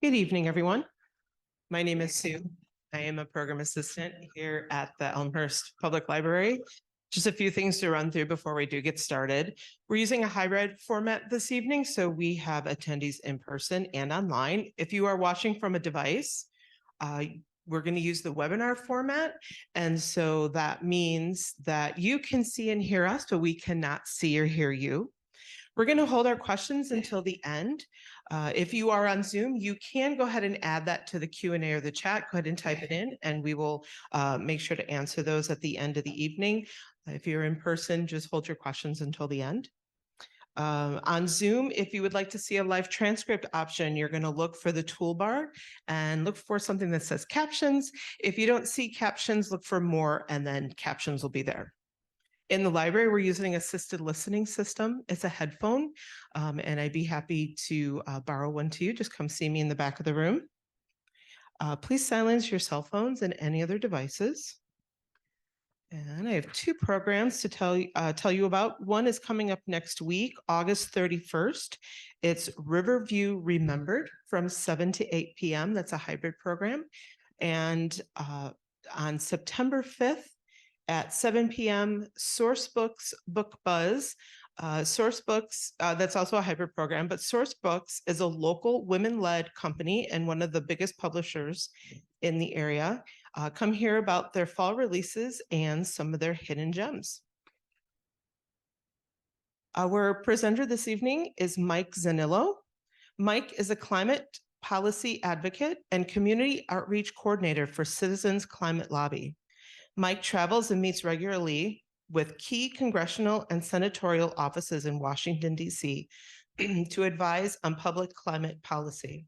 Good evening, everyone. My name is Sue. I am a program assistant here at the Elmhurst Public Library. Just a few things to run through before we do get started. We're using a hybrid format this evening, so we have attendees in person and online. If you are watching from a device, we're going to use the webinar format. And so that means that you can see and hear us, but we cannot see or hear you. We're going to hold our questions until the end. If you are on Zoom, you can go ahead and add that to the Q&A or the chat. Go ahead and type it in, and we will make sure to answer those at the end of the evening. If you're in person, just hold your questions until the end. On Zoom, if you would like to see a live transcript option, you're going to look for the toolbar and look for something that says captions. If you don't see captions, look for more, and then captions will be there. In the library, we're using an assisted listening system. It's a headphone, and I'd be happy to borrow one to you. Just come see me in the back of the room. Please silence your cell phones and any other devices. And I have two programs to tell you about. One is coming up next week, August 31st. It's Riverview Remembered from 7 to 8 p.m. That's a hybrid program. And on September 5th, at 7 p.m., Sourcebooks Book Buzz. Sourcebooks, that's also a hybrid program, but Sourcebooks is a local women-led company and one of the biggest publishers in the area. Come hear about their fall releases and some of their hidden gems. Our presenter this evening is Mike Zanillo. Mike is a climate policy advocate and community outreach coordinator for Citizens Climate Lobby. Mike travels and meets regularly with key congressional and senatorial offices in Washington, D.C. to advise on public climate policy.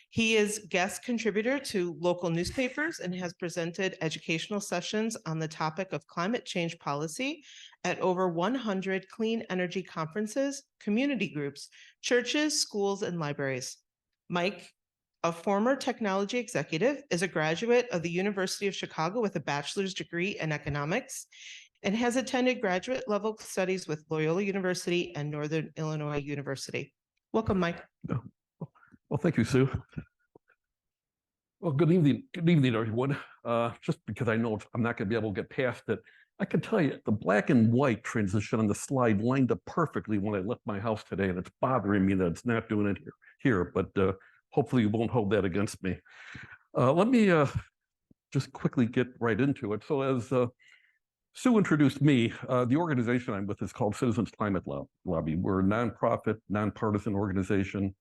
He is guest contributor to local newspapers and has presented educational sessions on the topic of climate change policy at over 100 clean energy conferences, community groups, churches, schools, and libraries. Mike, a former technology executive, is a graduate of the University of Chicago with a bachelor's degree in economics and has attended graduate level studies with Loyola University and Northern Illinois University. Welcome, Mike. Well, thank you, Sue. Well, good evening, everyone. Just because I know I'm not going to be able to get past it, I can tell you the black and white transition on the slide lined up perfectly when I left my house today, and it's bothering me that it's not doing it here. But hopefully you won't hold that against me. Let me just quickly get right into it. So as Sue introduced me, the organization I'm with is called Citizens Climate Lobby. We're a nonprofit, nonpartisan organization.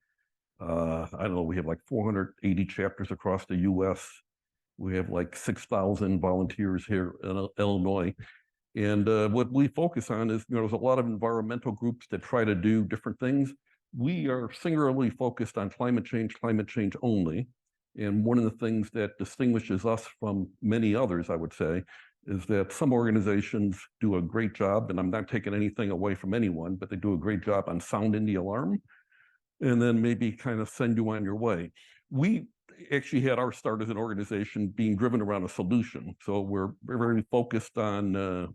I don't know, we have like 480 chapters across the US. We have like 6,000 volunteers here in Illinois. And what we focus on is, there's a lot of environmental groups that try to do different things. We are singularly focused on climate change only. And one of the things that distinguishes us from many others, I would say, is that some organizations do a great job, and I'm not taking anything away from anyone, but they do a great job on sounding the alarm and then maybe kind of send you on your way. We actually had our start as an organization being driven around a solution. So we're very focused on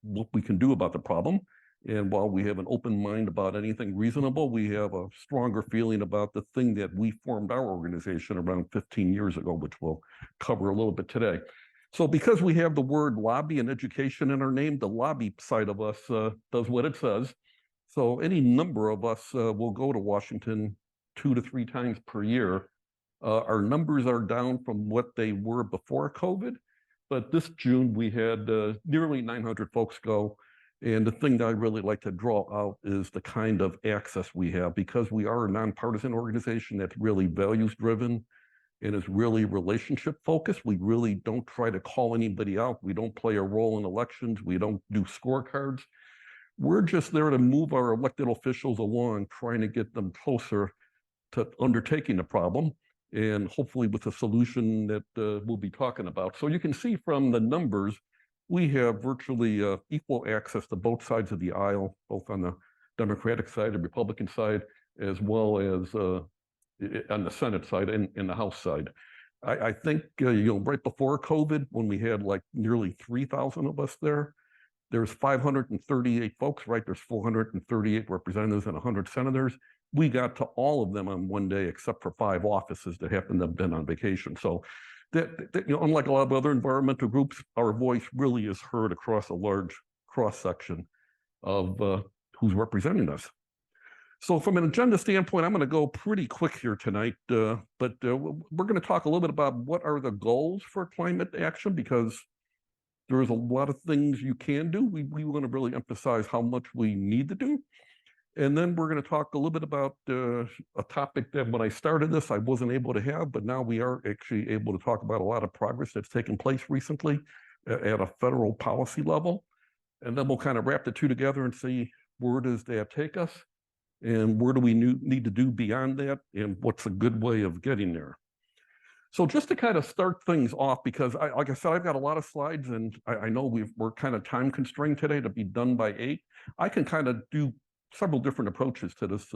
what we can do about the problem. And while we have an open mind about anything reasonable, we have a stronger feeling about the thing that we formed our organization around 15 years ago, which we'll cover a little bit today. So because we have the word lobby and education in our name, the lobby side of us does what it says. So any number of us will go to Washington 2 to 3 times per year. Our numbers are down from what they were before COVID, but this June we had nearly 900 folks go. And the thing that I really like to draw out is the kind of access we have, because we are a nonpartisan organization that's really values driven and is really relationship focused. We really don't try to call anybody out. We don't play a role in elections. We don't do scorecards. We're just there to move our elected officials along, trying to get them closer to undertaking the problem, and hopefully with a solution that we'll be talking about. So you can see from the numbers, we have virtually equal access to both sides of the aisle, both on the Democratic side, the Republican side, as well as on the Senate side and the House side. I think right before COVID, when we had like nearly 3,000 of us there, there's 538 folks, right? There's 438 representatives and 100 senators. We got to all of them on one day, except for 5 offices that happened to have been on vacation. So unlike a lot of other environmental groups, our voice really is heard across a large cross-section of who's representing us. So from an agenda standpoint, I'm going to go pretty quick here tonight, but we're going to talk a little bit about what are the goals for climate action, because there's a lot of things you can do. We want to really emphasize how much we need to do. And then we're going to talk a little bit about a topic that when I started this, I wasn't able to have, but now we are actually able to talk about a lot of progress that's taken place recently at a federal policy level. And then we'll kind of wrap the two together and see where does that take us, and where do we need to do beyond that, and what's a good way of getting there. So just to kind of start things off, because like I said, I've got a lot of slides, and I know we're kind of time constrained today to be done by 8. I can kind of do several different approaches to this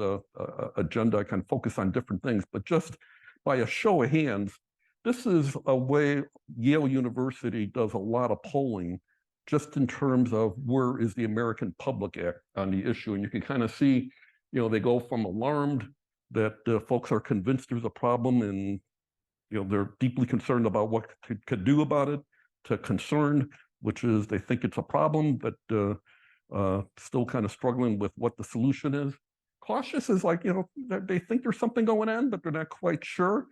agenda. I can focus on different things, but just by a show of hands, this is a way Yale University does a lot of polling just in terms of where is the American public at on the issue. And you can kind of see, they go from alarmed that folks are convinced there's a problem and they're deeply concerned about what could do about it, to concerned, which is they think it's a problem, but still kind of struggling with what the solution is. Cautious is like, they think there's something going on, but they're not quite sure.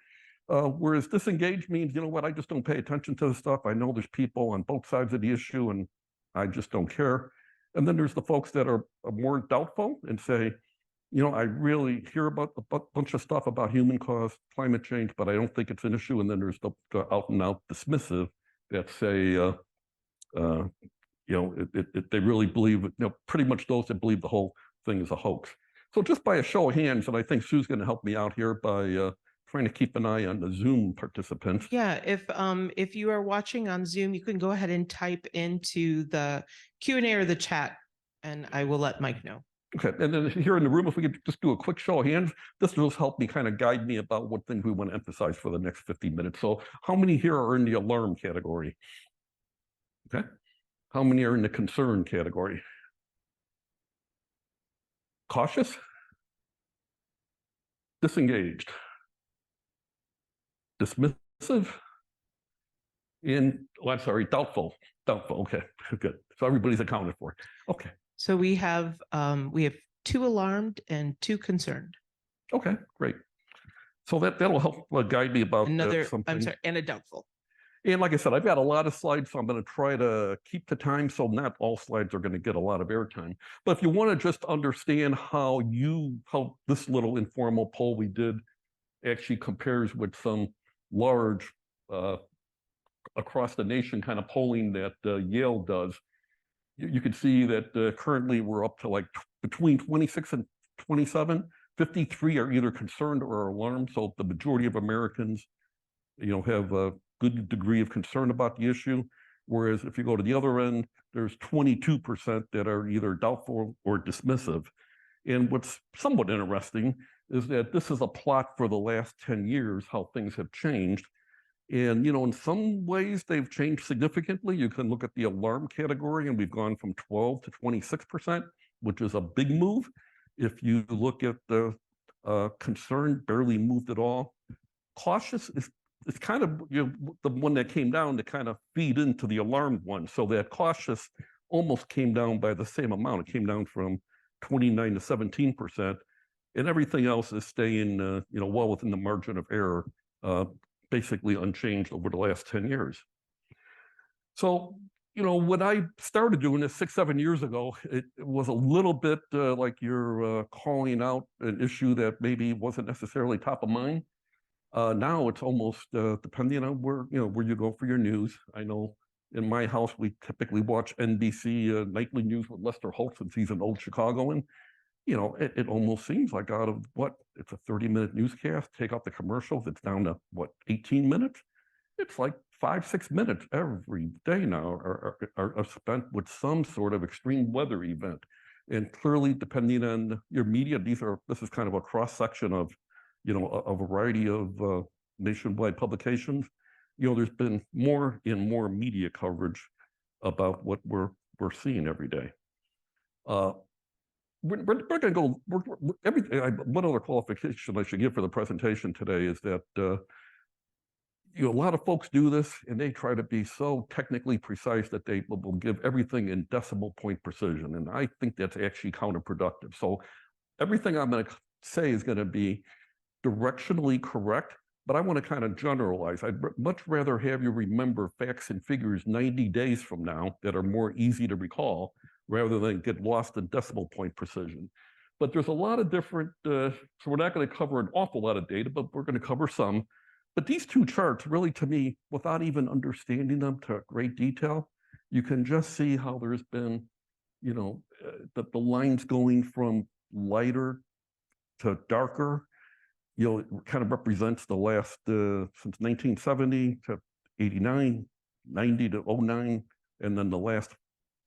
Whereas disengaged means, I just don't pay attention to the stuff. I know there's people on both sides of the issue and I just don't care. And then there's the folks that are more doubtful and say, I really hear about a bunch of stuff about human caused climate change, but I don't think it's an issue. And then there's the out and out dismissive that say, they really believe, pretty much those that believe the whole thing is a hoax. So just by a show of hands, and I think Sue's going to help me out here by trying to keep an eye on the Zoom participants. Yeah, if you are watching on Zoom, you can go ahead and type into the Q&A or the chat, and I will let Mike know. Okay, and then here in the room, if we could just do a quick show of hands, this will help me kind of guide me about what things we want to emphasize for the next 50 minutes. So how many here are in the alarm category? Okay. How many are in the concern category? Cautious? Disengaged? Dismissive? Doubtful. Doubtful, okay, good. So everybody's accounted for. Okay. So we have 2 alarmed and 2 concerned. Okay, great. So that'll help guide me about something. I'm sorry, and a doubtful. And like I said, I've got a lot of slides, so I'm going to try to keep the time, so not all slides are going to get a lot of airtime. But if you want to just understand how this little informal poll we did actually compares with some large across the nation kind of polling that Yale does, you can see that currently we're up to like between 26 and 27. 53 are either concerned or alarmed. So the majority of Americans, have a good degree of concern about the issue. Whereas if you go to the other end, there's 22% that are either doubtful or dismissive. And what's somewhat interesting is that this is a plot for the last 10 years, how things have changed. And, in some ways they've changed significantly. You can look at the alarm category and we've gone from 12 to 26%, which is a big move. If you look at the concern, barely moved at all. Cautious is kind of the one that came down to kind of feed into the alarmed one. So that cautious almost came down by the same amount. It came down from 29 to 17%. And everything else is staying, well within the margin of error, basically unchanged over the last 10 years. So, when I started doing this 6-7 years ago, it was a little bit like you're calling out an issue that maybe wasn't necessarily top of mind. Now it's almost depending on where you go for your news. I know in my house, we typically watch NBC nightly news with Lester Holt, since he's an old Chicagoan. It almost seems like out of it's a 30-minute newscast, take out the commercials, it's down to 18 minutes? It's like 5-6 minutes every day now are spent with some sort of extreme weather event. And clearly, depending on your media, this is kind of a cross-section of, a variety of nationwide publications. There's been more and more media coverage about what we're we're seeing every day. We're going to go, one other qualification I should give for the presentation today is that a lot of folks do this and they try to be so technically precise that they will give everything in decimal point precision. And I think that's actually counterproductive. So everything I'm going to say is going to be directionally correct, but I want to kind of generalize. I'd much rather have you remember facts and figures 90 days from now that are more easy to recall rather than get lost in decimal point precision. But there's a lot of different, so we're not going to cover an awful lot of data, but we're going to cover some. But these two charts really, to me, without even understanding them to great detail, you can just see how there's been, the lines going from lighter to darker, it kind of represents the last, since 1970 to 89, 90 to 09, and then the last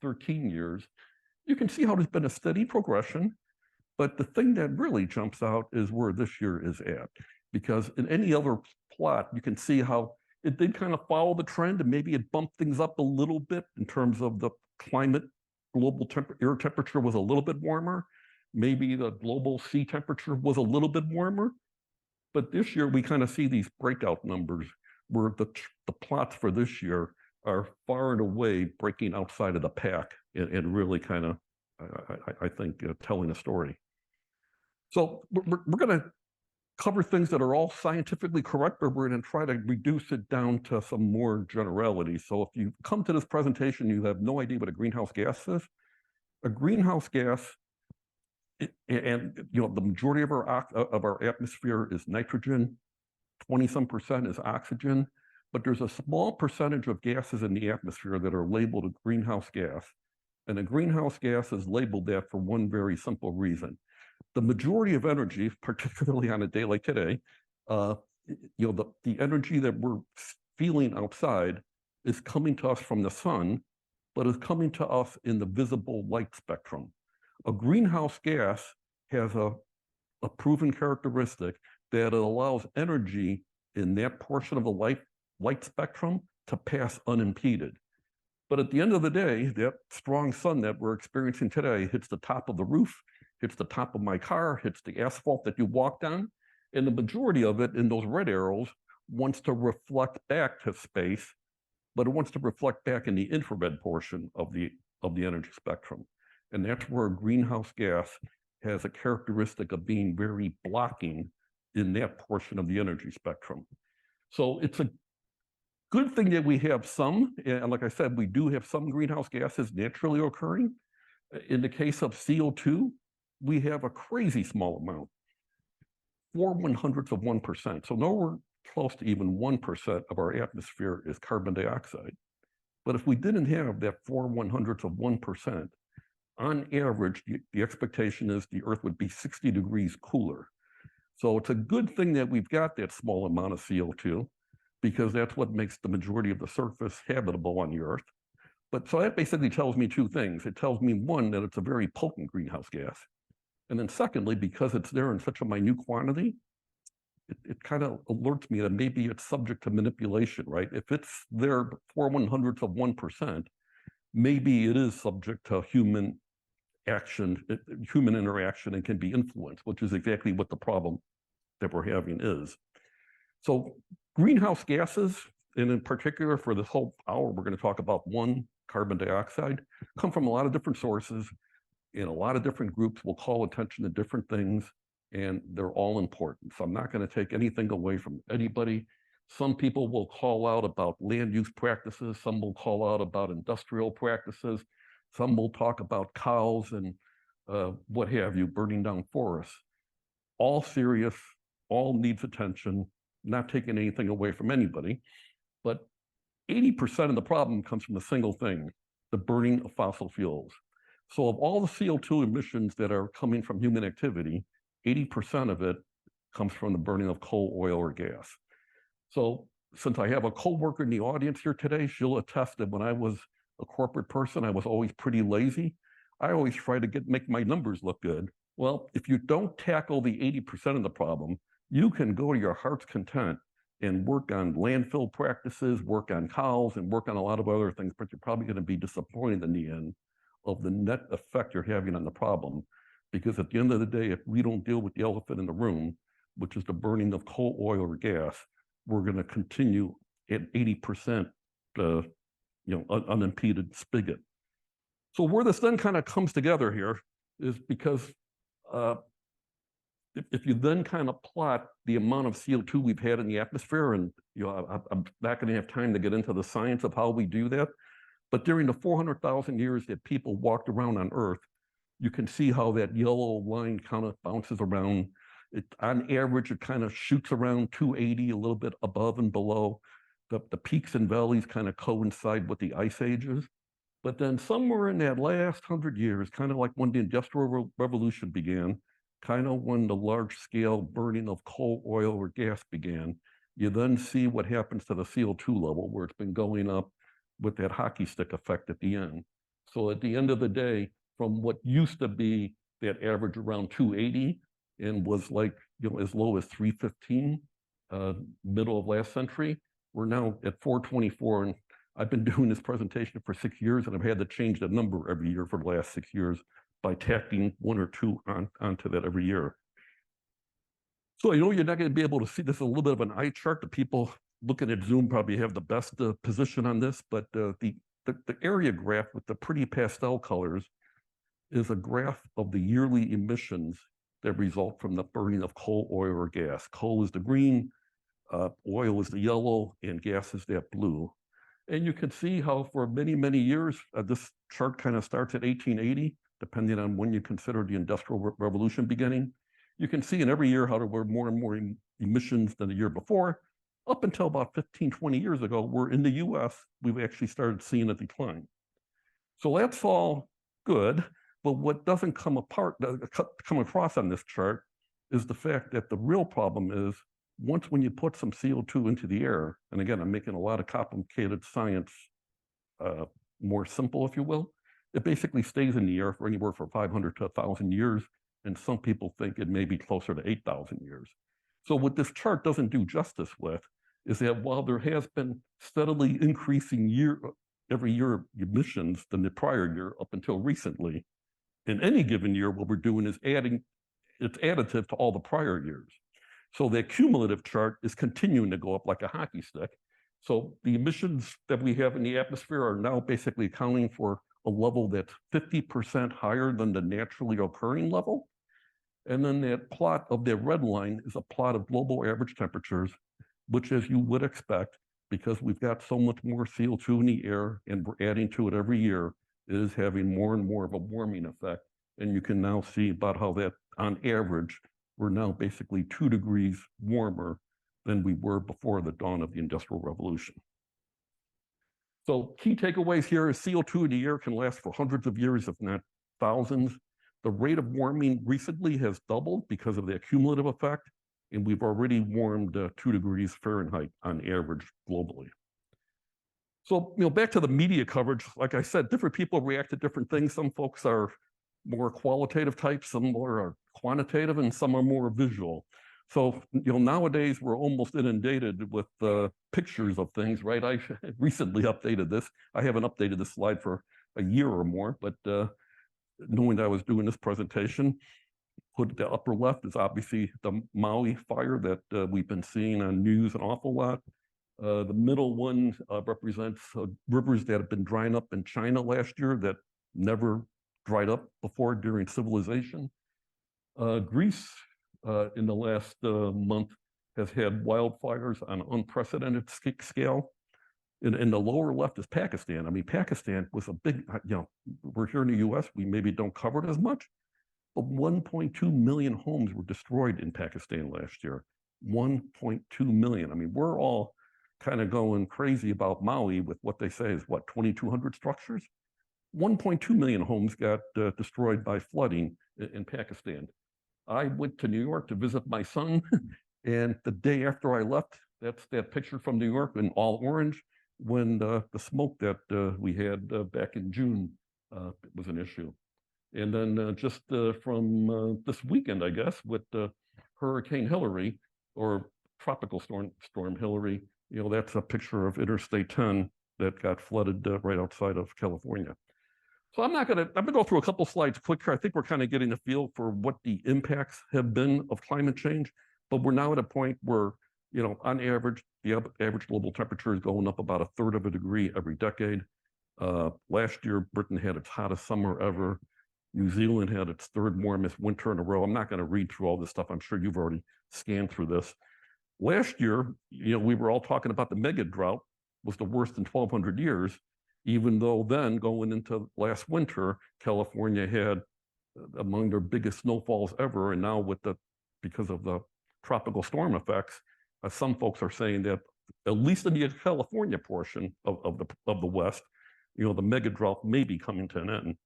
13 years. You can see how there's been a steady progression, but the thing that really jumps out is where this year is at. Because in any other plot, you can see how it did kind of follow the trend and maybe it bumped things up a little bit in terms of the climate, global air temperature was a little bit warmer. Maybe the global sea temperature was a little bit warmer. But this year we kind of see these breakout numbers where the plots for this year are far and away breaking outside of the pack and really kind of, I think, telling a story. So we're going to cover things that are all scientifically correct, but we're going to try to reduce it down to some more generalities. So if you come to this presentation, you have no idea what a greenhouse gas is. A greenhouse gas, and the majority of our atmosphere is nitrogen, 20-some% is oxygen, but there's a small percentage of gases in the atmosphere that are labeled a greenhouse gas. And a greenhouse gas is labeled that for one very simple reason. The majority of energy, particularly on a day like today, the energy that we're feeling outside is coming to us from the sun, but is coming to us in the visible light spectrum. A greenhouse gas has a proven characteristic that it allows energy in that portion of the light spectrum to pass unimpeded. But at the end of the day, that strong sun that we're experiencing today hits the top of the roof, hits the top of my car, hits the asphalt that you walked on, and the majority of it in those red arrows wants to reflect back to space, but it wants to reflect back in the infrared portion of the energy spectrum. And that's where a greenhouse gas has a characteristic of being very blocking in that portion of the energy spectrum. So it's a good thing that we have some, and like I said, we do have some greenhouse gases naturally occurring. In the case of CO2, we have a crazy small amount, 0.04%. So nowhere close to even 1% of our atmosphere is carbon dioxide. But if we didn't have that 0.04%, on average, the expectation is the Earth would be 60 degrees cooler. So it's a good thing that we've got that small amount of CO2, because that's what makes the majority of the surface habitable on the Earth. But so that basically tells me two things. It tells me, one, that it's a very potent greenhouse gas. And then secondly, because it's there in such a minute quantity, it kind of alerts me that maybe it's subject to manipulation, right? If it's there 0.04%, maybe it is subject to human action, human interaction, and can be influenced, which is exactly what the problem that we're having is. So greenhouse gases, and in particular for this whole hour, we're going to talk about one, carbon dioxide, come from a lot of different sources, and a lot of different groups will call attention to different things, and they're all important. So I'm not going to take anything away from anybody. Some people will call out about land use practices. Some will call out about industrial practices. Some will talk about cows and what have you, burning down forests. All serious, all needs attention, not taking anything away from anybody. But 80% of the problem comes from a single thing, the burning of fossil fuels. So of all the CO2 emissions that are coming from human activity, 80% of it comes from the burning of coal, oil, or gas. So since I have a coworker in the audience here today, she'll attest that when I was a corporate person, I was always pretty lazy. I always try to make my numbers look good. Well, if you don't tackle the 80% of the problem, you can go to your heart's content and work on landfill practices, work on cows, and work on a lot of other things, but you're probably going to be disappointed in the end of the net effect you're having on the problem. Because at the end of the day, if we don't deal with the elephant in the room, which is the burning of coal, oil, or gas, we're going to continue at 80% unimpeded spigot. So where this then kind of comes together here is because if you then kind of plot the amount of CO2 we've had in the atmosphere, and I'm not going to have time to get into the science of how we do that, but during the 400,000 years that people walked around on Earth, you can see how that yellow line kind of bounces around. On average, it kind of shoots around 280, a little bit above and below. The peaks and valleys kind of coincide with the ice ages. But then somewhere in that last 100 years, kind of like when the Industrial Revolution began, kind of when the large-scale burning of coal, oil, or gas began, you then see what happens to the CO2 level, where it's been going up with that hockey stick effect at the end. So at the end of the day, from what used to be that average around 280 and was like, as low as 315, middle of last century, we're now at 424. And I've been doing this presentation for 6 years, and I've had to change the number every year for the last 6 years by tacking 1 or 2 onto that every year. So you're not going to be able to see this is a little bit of an eye chart. The people looking at Zoom probably have the best position on this, but the area graph with the pretty pastel colors is a graph of the yearly emissions that result from the burning of coal, oil, or gas. Coal is the green, oil is the yellow, and gas is that blue. And you can see how for many, many years, this chart kind of starts at 1880, depending on when you consider the Industrial Revolution beginning. You can see in every year how there were more and more emissions than the year before. Up until about 15, 20 years ago, where in the US, we've actually started seeing a decline. So that's all good, but what doesn't come across on this chart is the fact that the real problem is once when you put some CO2 into the air, and again, I'm making a lot of complicated science more simple, if you will, it basically stays in the air for anywhere from 500 to 1,000 years, and some people think it may be closer to 8,000 years. So what this chart doesn't do justice with is that while there has been steadily increasing every year emissions than the prior year up until recently, in any given year, what we're doing is it's additive to all the prior years. So the cumulative chart is continuing to go up like a hockey stick. So the emissions that we have in the atmosphere are now basically accounting for a level that's 50% higher than the naturally occurring level. And then that plot of the red line is a plot of global average temperatures, which, as you would expect, because we've got so much more CO2 in the air and we're adding to it every year, is having more and more of a warming effect. And you can now see about how that, on average, we're now basically 2 degrees warmer than we were before the dawn of the Industrial Revolution. So key takeaways here is CO2 in the air can last for hundreds of years, if not thousands. The rate of warming recently has doubled because of the cumulative effect, and we've already warmed 2 degrees Fahrenheit on average globally. So, back to the media coverage, like I said, different people react to different things. Some folks are more qualitative types, some more are quantitative, and some are more visual. So, nowadays we're almost inundated with pictures of things, right? I recently updated this. I haven't updated this slide for a year or more, but knowing that I was doing this presentation, put the upper left is obviously the Maui fire that we've been seeing on news an awful lot. The middle one represents rivers that have been drying up in China last year that never dried up before during civilization. Greece in the last month has had wildfires on an unprecedented scale. And the lower left is Pakistan. I mean, Pakistan was a big, we're here in the US, we maybe don't cover it as much, but 1.2 million homes were destroyed in Pakistan last year. 1.2 million. I mean, we're all kind of going crazy about Maui with what they say is, 2,200 structures? 1.2 million homes got destroyed by flooding in Pakistan. I went to New York to visit my son, and the day after I left, that's that picture from New York in all orange, when the smoke that we had back in June was an issue. And then just from this weekend, I guess, with Hurricane Hillary, or tropical storm Hillary, that's a picture of Interstate 10 that got flooded right outside of California. So I'm going to go through a couple slides quicker. I think we're kind of getting a feel for what the impacts have been of climate change, but we're now at a point where, on average, the average global temperature is going up about 1/3 of a degree every decade. Last year, Britain had its hottest summer ever. New Zealand had its 3rd warmest winter in a row. I'm not going to read through all this stuff. I'm sure you've already scanned through this. Last year, we were all talking about the mega drought was the worst in 1,200 years, even though then going into last winter, California had among their biggest snowfalls ever. And now because of the tropical storm effects, some folks are saying that at least in the California portion of the West, the mega drought may be coming to an end.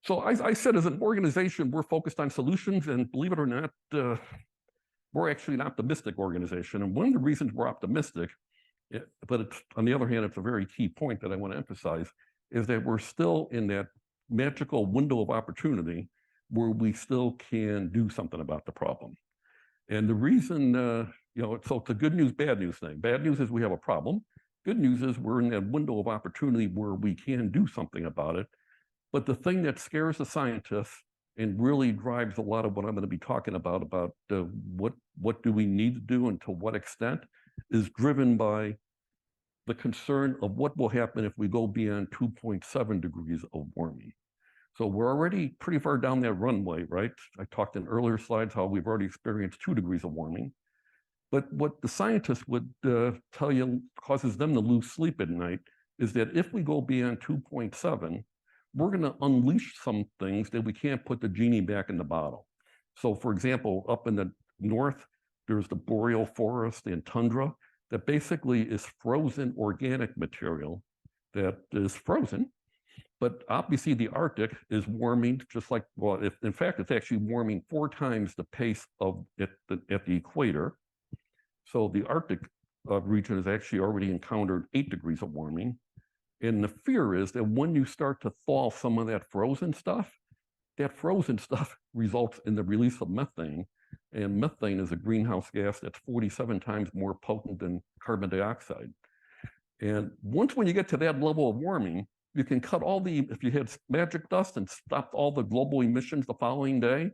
So I said, as an organization, we're focused on solutions, and believe it or not, we're actually an optimistic organization. And one of the reasons we're optimistic, but on the other hand, it's a very key point that I want to emphasize, is that we're still in that magical window of opportunity where we still can do something about the problem. And the reason, so it's a good news, bad news thing. Bad news is we have a problem. Good news is we're in that window of opportunity where we can do something about it. But the thing that scares the scientists and really drives a lot of what I'm going to be talking about what do we need to do and to what extent, is driven by the concern of what will happen if we go beyond 2.7 degrees of warming. So we're already pretty far down that runway, right? I talked in earlier slides how we've already experienced 2 degrees of warming. But what the scientists would tell you causes them to lose sleep at night is that if we go beyond 2.7, we're going to unleash some things that we can't put the genie back in the bottle. So for example, up in the north, there's the boreal forest and tundra that basically is frozen organic material that is frozen. But obviously the Arctic is warming just like, well, in fact, it's actually warming 4 times the pace of at the equator. So the Arctic region has actually already encountered 8 degrees of warming. And the fear is that when you start to thaw some of that frozen stuff results in the release of methane. And methane is a greenhouse gas that's 47 times more potent than carbon dioxide. And when you get to that level of warming, you can cut if you had magic dust and stopped all the global emissions the following day,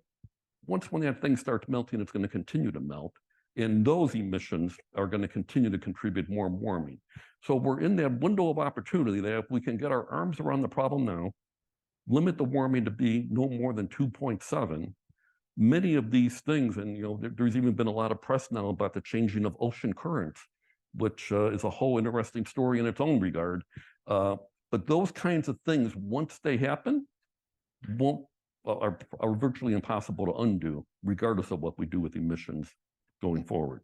when that thing starts melting, it's going to continue to melt. And those emissions are going to continue to contribute more warming. So we're in that window of opportunity that if we can get our arms around the problem now, limit the warming to be no more than 2.7, many of these things, and there's even been a lot of press now about the changing of ocean currents, which is a whole interesting story in its own regard. But those kinds of things, once they happen, are virtually impossible to undo, regardless of what we do with emissions going forward.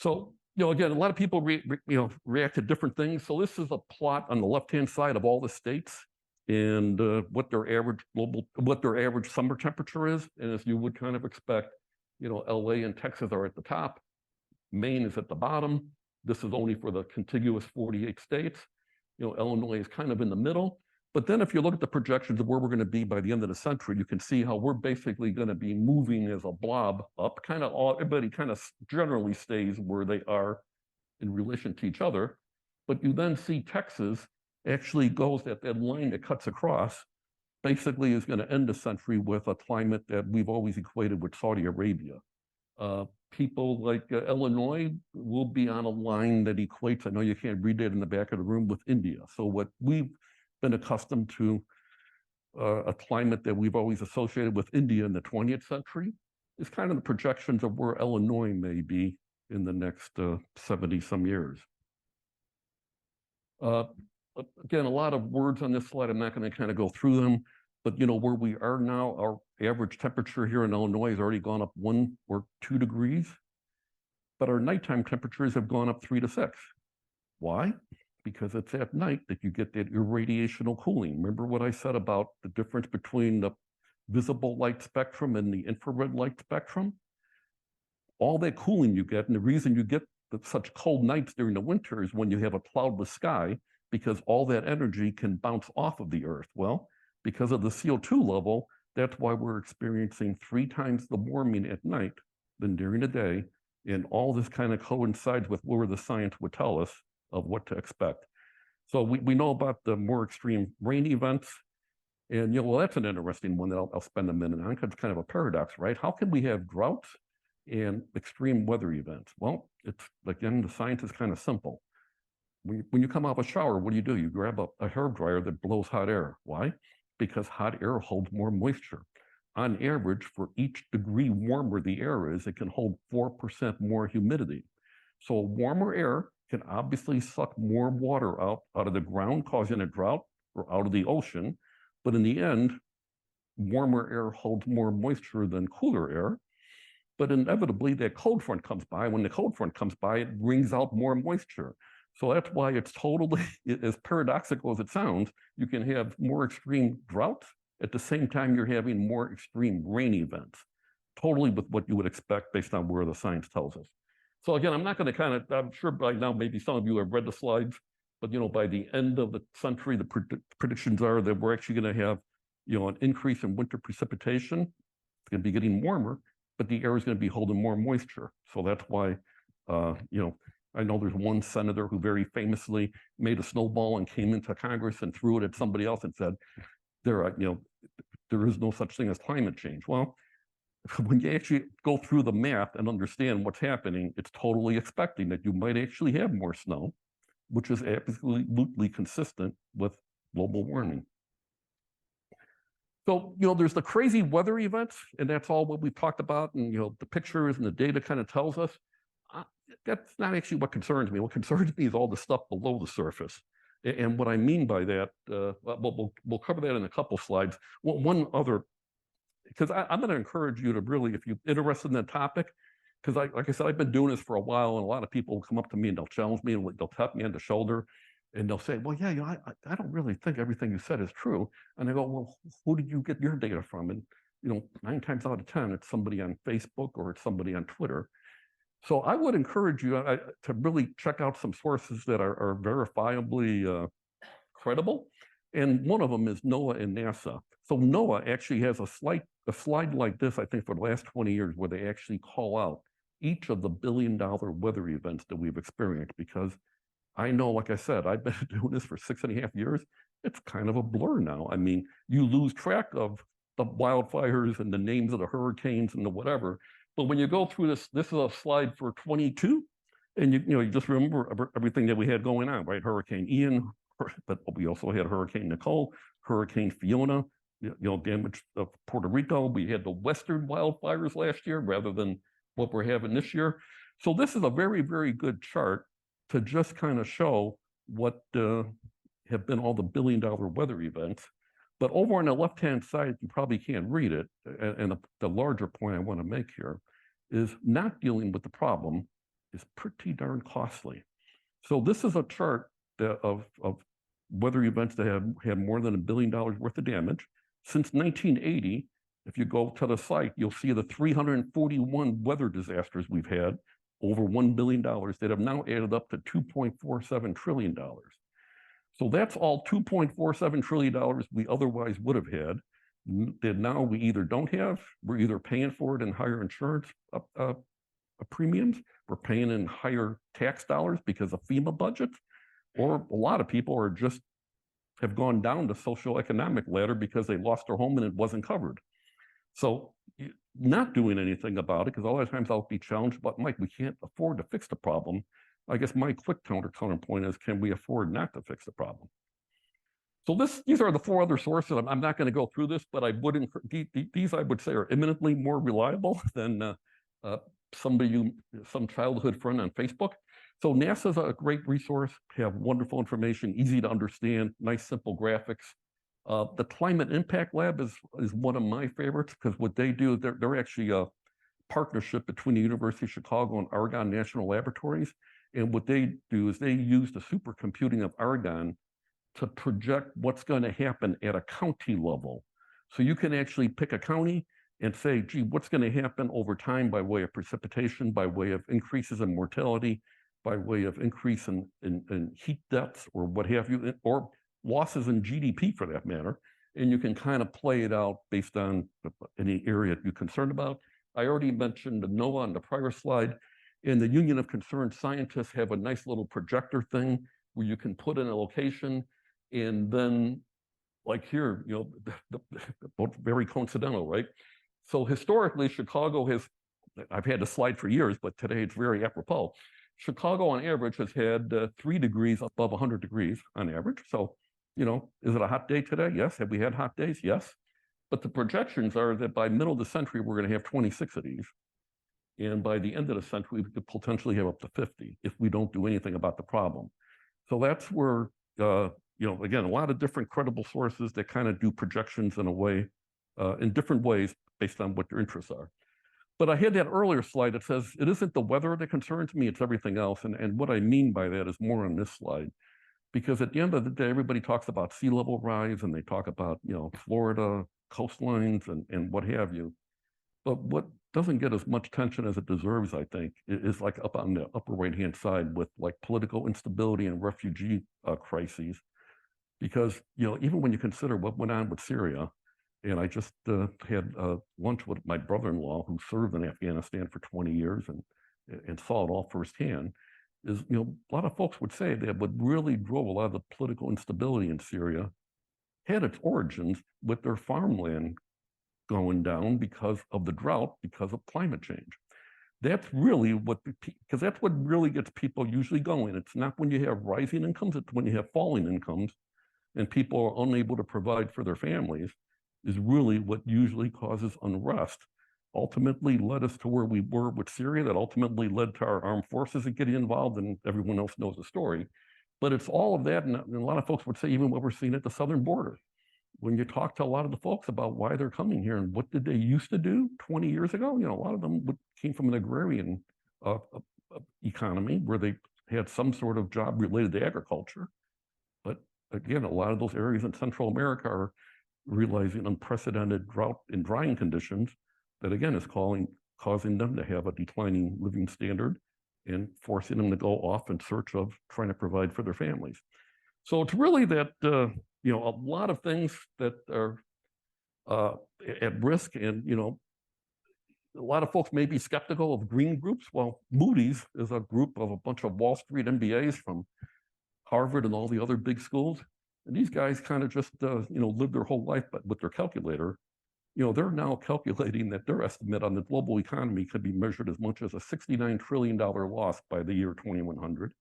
So, again, a lot of people react to different things. So this is a plot on the left-hand side of all the states and what their average summer temperature is. And as you would kind of expect, LA and Texas are at the top. Maine is at the bottom. This is only for the contiguous 48 states. Illinois is kind of in the middle. But then if you look at the projections of where we're going to be by the end of the century, you can see how we're basically going to be moving as a blob up. Everybody kind of generally stays where they are in relation to each other. But you then see Texas actually goes that line that cuts across, basically is going to end the century with a climate that we've always equated with Saudi Arabia. People like Illinois will be on a line that equates, I know you can't read that in the back of the room, with India. So what we've been accustomed to, a climate that we've always associated with India in the 20th century, is kind of the projections of where Illinois may be in the next 70 some years. Again, a lot of words on this slide. I'm not going to kind of go through them, but where we are now, our average temperature here in Illinois has already gone up 1 or 2 degrees, but our nighttime temperatures have gone up 3 to 6. Why? Because it's at night that you get that irradiational cooling. Remember what I said about the difference between the visible light spectrum and the infrared light spectrum? All that cooling you get, and the reason you get such cold nights during the winter is when you have a cloudless sky, because all that energy can bounce off of the Earth. Well, because of the CO2 level, That's why we're experiencing 3 times the warming at night than during the day. And all this kind of coincides with where the science would tell us of what to expect. So we know about the more extreme rain events. And, well, that's an interesting one that I'll spend a minute on, because it's kind of a paradox, right? How can we have droughts and extreme weather events? Well, it's, again, the science is kind of simple. When you come out of a shower, what do? You grab a hair dryer that blows hot air. Why? Because hot air holds more moisture. On average, for each degree warmer the air is, it can hold 4% more humidity. So warmer air can obviously suck more water out of the ground, causing a drought, or out of the ocean. But in the end, warmer air holds more moisture than cooler air. But inevitably, that cold front comes by. When the cold front comes by, it brings out more moisture. So that's why it's totally, as paradoxical as it sounds, you can have more extreme droughts at the same time you're having more extreme rain events, totally with what you would expect based on where the science tells us. So again, I'm not going to I'm sure by now maybe some of you have read the slides, but by the end of the century, the predictions are that we're actually going to have an increase in winter precipitation. It's going to be getting warmer, but the air is going to be holding more moisture. So that's why I know there's one senator who very famously made a snowball and came into Congress and threw it at somebody else and said, there is no such thing as climate change. Well, when you actually go through the math and understand what's happening, it's totally expecting that you might actually have more snow, which is absolutely consistent with global warming. So, there's the crazy weather events, and that's all what we've talked about, and, the pictures and the data kind of tells us. That's not actually what concerns me. What concerns me is all the stuff below the surface. And what I mean by that, we'll cover that in a couple slides. One other, because I'm going to encourage you to really, if you're interested in that topic, because like I said, I've been doing this for a while, and a lot of people will come up to me and they'll challenge me and they'll tap me on the shoulder and they'll say, well, yeah, I don't really think everything you said is true. And I go, well, who did you get your data from? And 9 times out of 10, it's somebody on Facebook or it's somebody on Twitter. So I would encourage you to really check out some sources that are verifiably credible. And one of them is NOAA and NASA. So NOAA actually has a slide like this, I think, for the last 20 years, where they actually call out each of the billion-dollar weather events that we've experienced. Because I know, like I said, I've been doing this for 6.5 years. It's kind of a blur now. I mean, you lose track of the wildfires and the names of the hurricanes and the whatever. But when you go through this is a slide for 22, and you just remember everything that we had going on, right? Hurricane Ian, but we also had Hurricane Nicole, Hurricane Fiona, damage of Puerto Rico. We had the Western wildfires last year rather than what we're having this year. So this is a very, very good chart to just kind of show what have been all the billion-dollar weather events. But over on the left-hand side, you probably can't read it. And the larger point I want to make here is not dealing with the problem is pretty darn costly. So this is a chart of weather events that have had more than $1 billion worth of damage. Since 1980, if you go to the site, you'll see the 341 weather disasters we've had, over $1 billion, that have now added up to $2.47 trillion. So that's all $2.47 trillion we otherwise would have had, that now we either don't have, we're either paying for it in higher insurance premiums, we're paying in higher tax dollars because of FEMA budgets, or a lot of people are just have gone down the socioeconomic ladder because they lost their home and it wasn't covered. So not doing anything about it, because a lot of times I'll be challenged, but Mike, we can't afford to fix the problem. I guess my quick counterpoint is, can we afford not to fix the problem? So these are the 4 other sources. I'm not going to go through this, but I would these I would say are eminently more reliable than some childhood friend on Facebook. So NASA's a great resource, have wonderful information, easy to understand, nice simple graphics. The Climate Impact Lab is one of my favorites, because what they do, they're actually a partnership between the University of Chicago and Argonne National Laboratories. And what they do is they use the supercomputing of Argonne to project what's going to happen at a county level. So you can actually pick a county and say, gee, what's going to happen over time by way of precipitation, by way of increases in mortality, by way of increase in heat deaths, or what have you, or losses in GDP for that matter. and you can kind of play it out based on any area you're concerned about. I already mentioned the NOAA on the prior slide, and the Union of Concerned Scientists have a nice little projector thing where you can put in a location, and then like here, you know, both very coincidental, right? So historically, Chicago has, I've had the slide for years, but today it's very apropos. Chicago on average has had 3 degrees above 100 degrees on average. So, you know, is it a hot day today? Yes. Have we had hot days? Yes. But the projections are that by middle of the century, we're going to have 26 of these. And by the end of the century, we could potentially have up to 50 if we don't do anything about the problem. So that's where, you know, again, a lot of different credible sources that kind of do projections in a way, in different ways based on what their interests are. But I had that earlier slide that says it isn't the weather that concerns me, it's everything else. And what I mean by that is more on this slide. Because at the end of the day, everybody talks about sea level rise and they talk about, you know, Florida coastlines and what have you. But what doesn't get as much attention as it deserves, I think, is like up on the upper right-hand side with like political instability and refugee crises. Because, you know, even when you consider what went on with Syria, and I just had lunch with my brother-in-law who served in Afghanistan for 20 years and saw it all firsthand, is, you know, a lot of folks would say that what really drove a lot of the political instability in Syria had its origins with their farmland going down because of the drought, because of climate change. That's really what, because that's what really gets people usually going. It's not when you have rising incomes, it's when you have falling incomes and people are unable to provide for their families is really what usually causes unrest. Ultimately led us to where we were with Syria, that ultimately led to our armed forces getting involved, and everyone else knows the story. But it's all of that, and a lot of folks would say even what we're seeing at the southern border. When you talk to a lot of the folks about why they're coming here and what did they used to do 20 years ago, you know, a lot of them came from an agrarian economy where they had some sort of job related to agriculture. But again, a lot of those areas in Central America are realizing unprecedented drought and drying conditions that again is causing them to have a declining living standard and forcing them to go off in search of trying to provide for their families. So it's really that, you know, a lot of things that are at risk. And, you know, a lot of folks may be skeptical of green groups. Well, Moody's is a group of a bunch of Wall Street MBAs from Harvard and all the other big schools. And these guys kind of just, you know, live their whole life but with their calculator. You know, they're now calculating that their estimate on the global economy could be measured as much as a $69 trillion loss by the year 2100.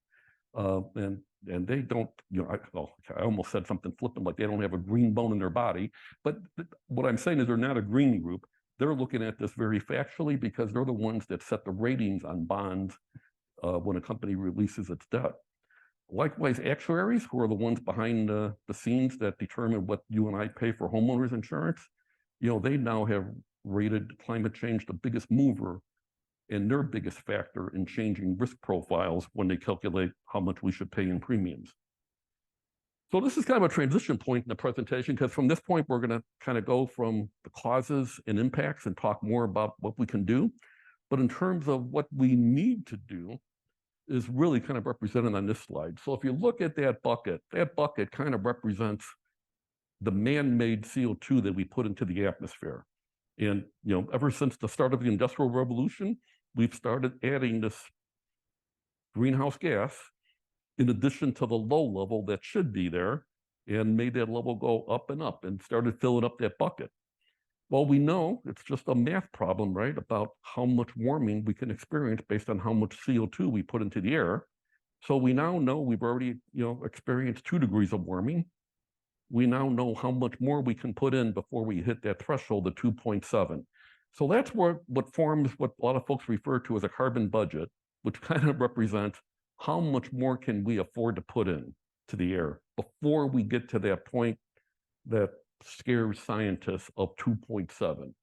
And they don't, you know, I almost said something flippant, like they don't have a green bone in their body. But what I'm saying is they're not a green group. They're looking at this very factually because they're the ones that set the ratings on bonds when a company releases its debt. Likewise, actuaries, who are the ones behind the scenes that determine what you and I pay for homeowners insurance, you know, they now have rated climate change the biggest mover and their biggest factor in changing risk profiles when they calculate how much we should pay in premiums. So this is kind of a transition point in the presentation, because from this point, we're going to kind of go from the causes and impacts and talk more about what we can do. But in terms of what we need to do is really kind of represented on this slide. So if you look at that bucket kind of represents the man-made CO2 that we put into the atmosphere. And, you know, ever since the start of the Industrial Revolution, we've started adding this greenhouse gas in addition to the low level that should be there, and made that level go up and up and started filling up that bucket. Well, we know it's just a math problem, right? About how much warming we can experience based on how much CO2 we put into the air. So we now know we've already, you know, experienced 2 degrees of warming. We now know how much more we can put in before we hit that threshold of 2.7. So that's what forms what a lot of folks refer to as a carbon budget, which kind of represents how much more can we afford to put in to the air before we get to that point that scares scientists of 2.7.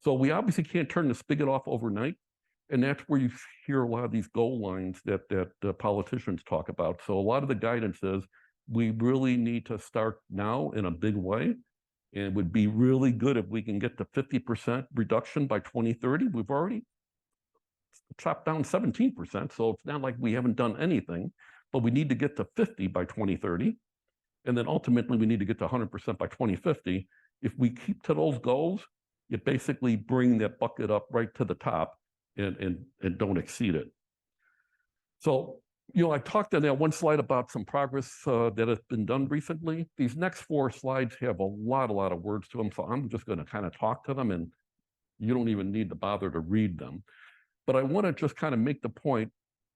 So we obviously can't turn the spigot off overnight. And that's where you hear a lot of these goal lines that politicians talk about. So a lot of the guidance is we really need to start now in a big way. And it would be really good if we can get to 50% reduction by 2030. We've already chopped down 17%. So it's not like we haven't done anything, but we need to get to 50 by 2030. And then ultimately we need to get to 100% by 2050. If we keep to those goals, you basically bring that bucket up right to the top and don't exceed it. So, I talked on that one slide about some progress that has been done recently. These next 4 slides have a lot of words to them, so I'm just going to kind of talk to them, and you don't even need to bother to read them. But I want to just kind of make the point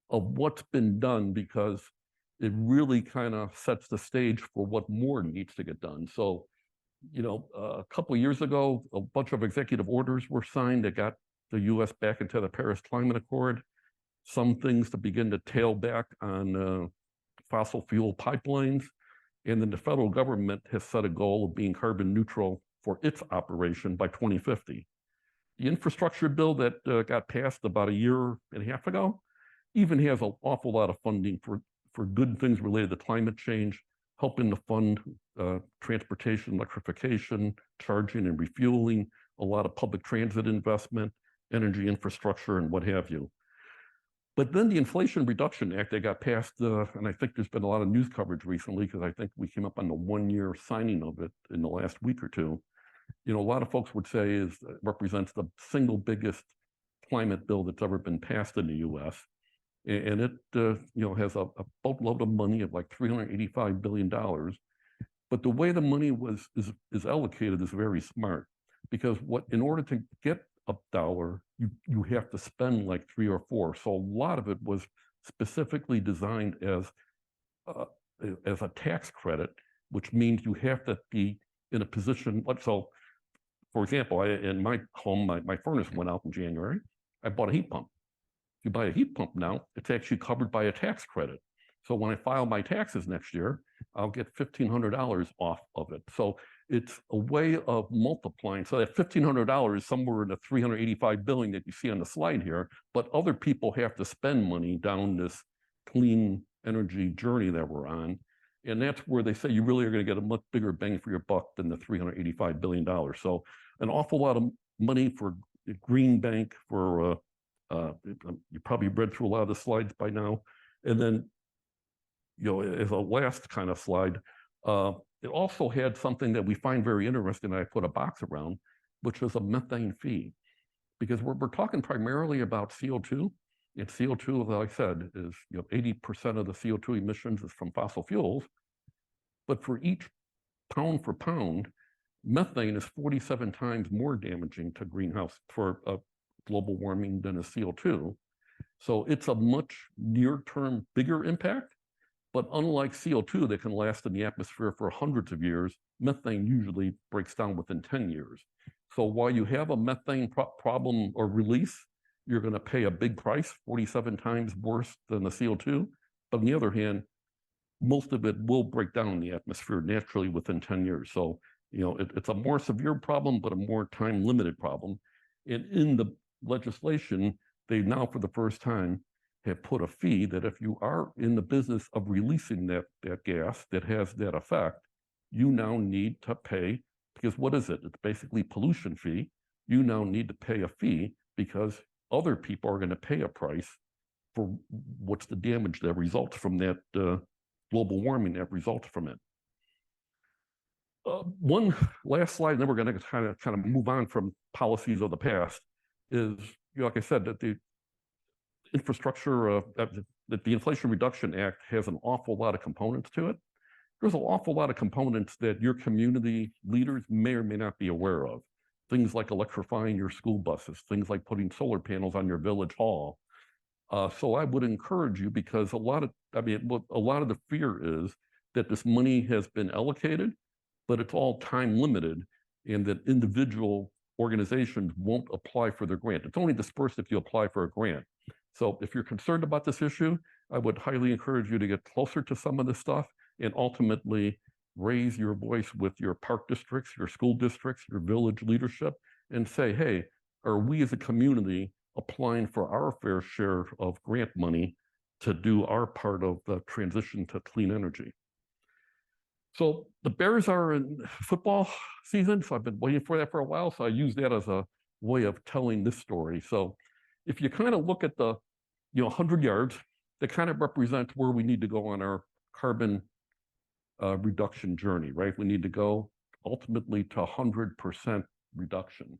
of what's been done, because it really kind of sets the stage for what more needs to get done. So, a couple of years ago, a bunch of executive orders were signed that got the U.S. back into the Paris Climate Accord. Some things to begin to tail back on fossil fuel pipelines. And then the federal government has set a goal of being carbon neutral for its operation by 2050. The infrastructure bill that got passed about a year and a half ago even has an awful lot of funding for good things related to climate change, helping to fund transportation, electrification, charging and refueling, a lot of public transit investment, energy infrastructure, and what have you. But then the Inflation Reduction Act that got passed, and I think there's been a lot of news coverage recently, because I think we came up on the 1-year signing of it in the last week or two. A lot of folks would say it represents the single biggest climate bill that's ever been passed in the U.S. And it has a boatload of money of like $385 billion. But the way the money is allocated is very smart, because in order to get a dollar, you have to spend like 3 or 4. So a lot of it was specifically designed as a tax credit, which means you have to be in a position. So, for example, in my home, my furnace went out in January. I bought a heat pump. If you buy a heat pump now, it's actually covered by a tax credit. So when I file my taxes next year, I'll get $1,500 off of it. So it's a way of multiplying. So that $1,500 is somewhere in the $385 billion that you see on the slide here, but other people have to spend money down this clean energy journey that we're on. And that's where they say you really are going to get a much bigger bang for your buck than the $385 billion. So an awful lot of money for Green Bank, for you probably read through a lot of the slides by now. And then, as a last kind of slide, it also had something that we find very interesting, I put a box around, which is a methane fee. Because we're talking primarily about CO2. And CO2, as I said, is 80% of the CO2 emissions is from fossil fuels. But for each pound for pound, methane is 47 times more damaging to greenhouse for global warming than a CO2. So it's a much near-term bigger impact. But unlike CO2 that can last in the atmosphere for hundreds of years, methane usually breaks down within 10 years. So while you have a methane problem or release, you're going to pay a big price, 47 times worse than the CO2. But on the other hand, most of it will break down in the atmosphere naturally within 10 years. So, it's a more severe problem, but a more time-limited problem. And in the legislation, they now, for the first time, have put a fee that if you are in the business of releasing that gas that has that effect, you now need to pay, because what is it? It's basically pollution fee. You now need to pay a fee because other people are going to pay a price for what's the damage that results from that global warming that results from it. One last slide, and then we're going to kind of move on from policies of the past, is, like I said, that the infrastructure, that the Inflation Reduction Act has an awful lot of components to it. There's an awful lot of components that your community leaders may or may not be aware of. Things like electrifying your school buses, things like putting solar panels on your village hall. So I would encourage you, because a lot of the fear is that this money has been allocated, but it's all time limited, and that individual organizations won't apply for their grant. It's only dispersed if you apply for a grant. So if you're concerned about this issue, I would highly encourage you to get closer to some of this stuff and ultimately raise your voice with your park districts, your school districts, your village leadership, and say, hey, are we as a community applying for our fair share of grant money to do our part of the transition to clean energy? So the Bears are in football season, so I've been waiting for that for a while, so I use that as a way of telling this story. So if you kind of look at the 100 yards, that kind of represents where we need to go on our carbon reduction journey, right? We need to go ultimately to 100% reduction.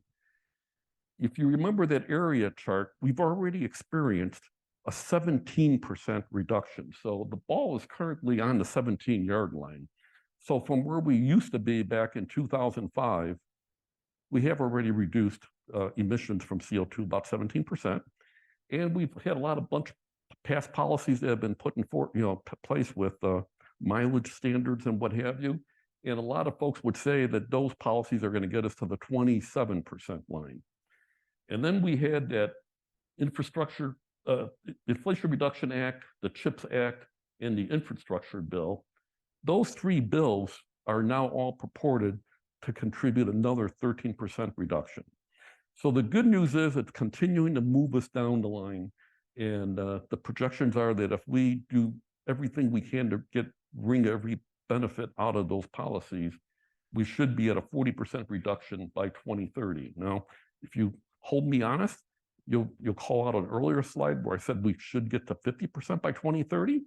If you remember that area chart, we've already experienced a 17% reduction. So the ball is currently on the 17-yard line. So from where we used to be back in 2005, we have already reduced emissions from CO2 about 17%. And we've had a bunch of past policies that have been put in place with mileage standards and what have you. And a lot of folks would say that those policies are going to get us to the 27% line. And then we had that Inflation Reduction Act, the CHIPS Act, and the infrastructure bill. Those three bills are now all purported to contribute another 13% reduction. So the good news is it's continuing to move us down the line. And the projections are that if we do everything we can to wring every benefit out of those policies, we should be at a 40% reduction by 2030. Now, if you hold me honest, you'll call out an earlier slide where I said we should get to 50% by 2030.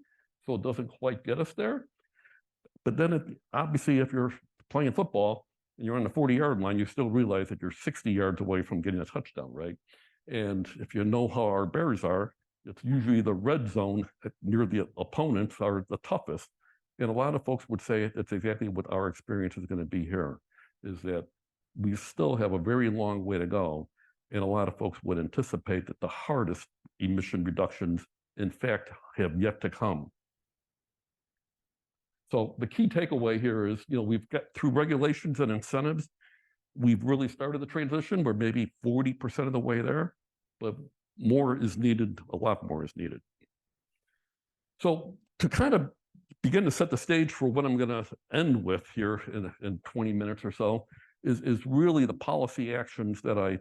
So it doesn't quite get us there. But then obviously, if you're playing football and you're on the 40-yard line, you still realize that you're 60 yards away from getting a touchdown, right? And if you know how our Bears are, it's usually the red zone near the opponents are the toughest. And a lot of folks would say it's exactly what our experience is going to be here, is that we still have a very long way to go. And a lot of folks would anticipate that the hardest emission reductions, in fact, have yet to come. So the key takeaway here is, we've got through regulations and incentives, we've really started the transition. We're maybe 40% of the way there, but more is needed, a lot more is needed. So to kind of begin to set the stage for what I'm going to end with here in 20 minutes or so is really the policy actions that I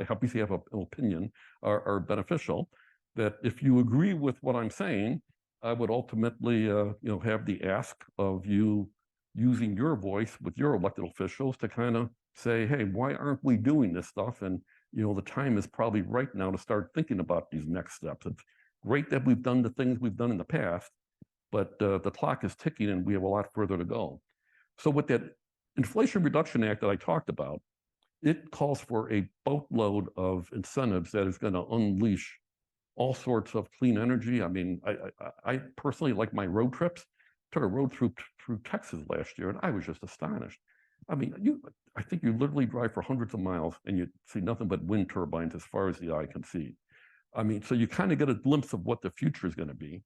obviously have an opinion are beneficial. That if you agree with what I'm saying, I would ultimately, have the ask of you using your voice with your elected officials to kind of say, hey, why aren't we doing this stuff? And, the time is probably right now to start thinking about these next steps. It's great that we've done the things we've done in the past, but the clock is ticking and we have a lot further to go. So with that Inflation Reduction Act that I talked about, it calls for a boatload of incentives that is going to unleash all sorts of clean energy. I mean, I personally like my road trips. Took a road through Texas last year, and I was just astonished. I mean, I think you literally drive for hundreds of miles, and you see nothing but wind turbines as far as the eye can see. I mean, so you kind of get a glimpse of what the future is going to be.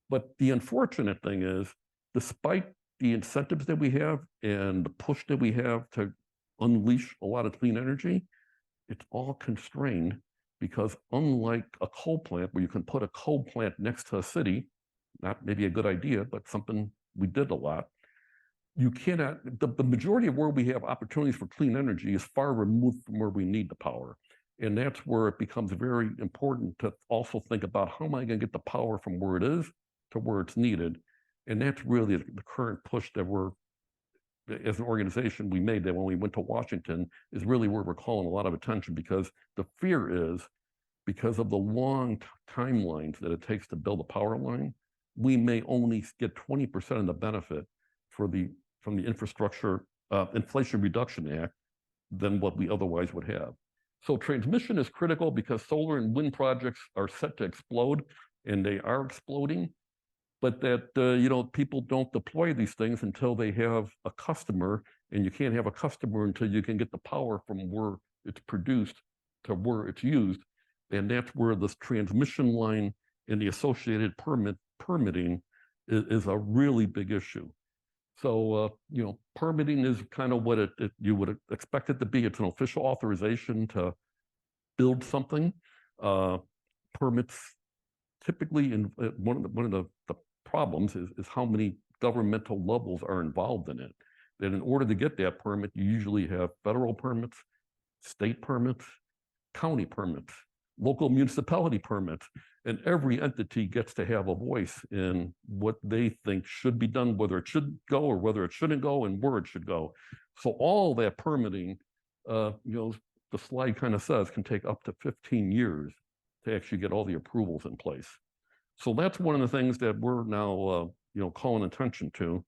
But the unfortunate thing is, despite the incentives that we have and the push that we have to unleash a lot of clean energy, it's all constrained because unlike a coal plant where you can put a coal plant next to a city, not maybe a good idea, but something we did a lot, you cannot, the majority of where we have opportunities for clean energy is far removed from where we need the power. And that's where it becomes very important to also think about how am I going to get the power from where it is to where it's needed. And that's really the current push that we're, as an organization, we made that when we went to Washington is really where we're calling a lot of attention, because the fear is because of the long timelines that it takes to build a power line, we may only get 20% of the benefit from the Inflation Reduction Act than what we otherwise would have. So transmission is critical because solar and wind projects are set to explode, and they are exploding. But that, people don't deploy these things until they have a customer, and you can't have a customer until you can get the power from where it's produced to where it's used. And that's where this transmission line and the associated permitting is a really big issue. So, permitting is kind of what you would expect it to be. It's an official authorization to build something. Permits typically, one of the problems is how many governmental levels are involved in it. That in order to get that permit, you usually have federal permits, state permits, county permits, local municipality permits, and every entity gets to have a voice in what they think should be done, whether it should go or whether it shouldn't go, and where it should go. So all that permitting, the slide kind of says, can take up to 15 years to actually get all the approvals in place. So that's one of the things that we're now calling attention to.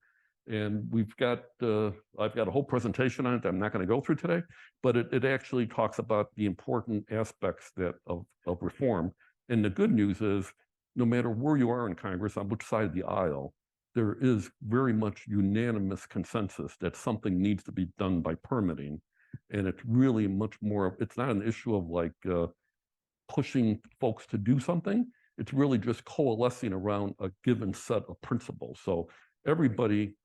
And we've got, I've got a whole presentation on it that I'm not going to go through today, but it actually talks about the important aspects of reform. And the good news is, no matter where you are in Congress, on which side of the aisle, there is very much unanimous consensus that something needs to be done by permitting. And it's really much more, it's not an issue of like pushing folks to do something. It's really just coalescing around a given set of principles. So everybody,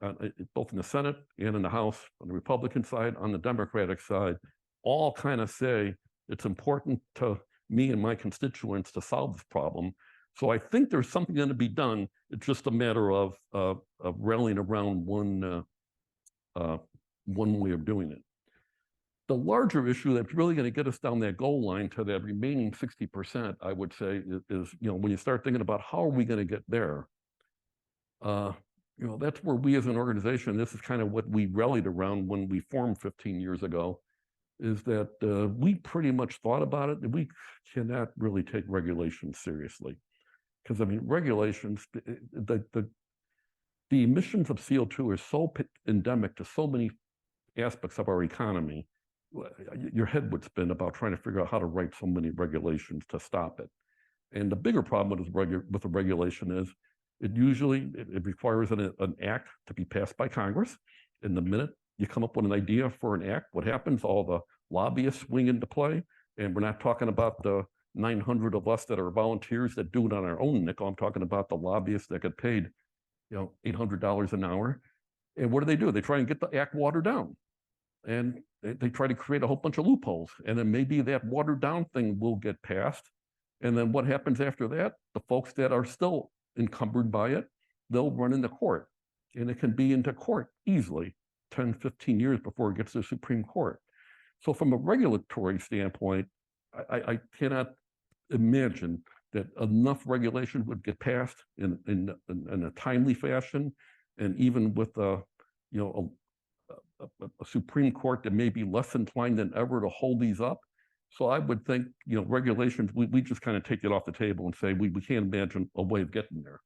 both in the Senate and in the House, on the Republican side, on the Democratic side, all kind of say it's important to me and my constituents to solve this problem. So I think there's something going to be done. It's just a matter of rallying around one way of doing it. The larger issue that's really going to get us down that goal line to that remaining 60%, I would say, is when you start thinking about how are we going to get there, that's where we as an organization, this is kind of what we rallied around when we formed 15 years ago, is that we pretty much thought about it, and we cannot really take regulations seriously. Because, I mean, regulations, the emissions of CO2 are so endemic to so many aspects of our economy, your head would spin about trying to figure out how to write so many regulations to stop it. And the bigger problem with the regulation is it requires an act to be passed by Congress. And the minute you come up with an idea for an act, what happens? All the lobbyists swing into play. And we're not talking about the 900 of us that are volunteers that do it on our own nickel. I'm talking about the lobbyists that get paid, $800 an hour. And what do? They try and get the act watered down. And they try to create a whole bunch of loopholes. And then maybe that watered down thing will get passed. And then what happens after that? The folks that are still encumbered by it, they'll run into court. And it can be into court easily 10, 15 years before it gets to the Supreme Court. So from a regulatory standpoint, I cannot imagine that enough regulation would get passed in a timely fashion, and even with a Supreme Court that may be less inclined than ever to hold these up. So I would think, regulations, we just kind of take it off the table and say we can't imagine a way of getting there.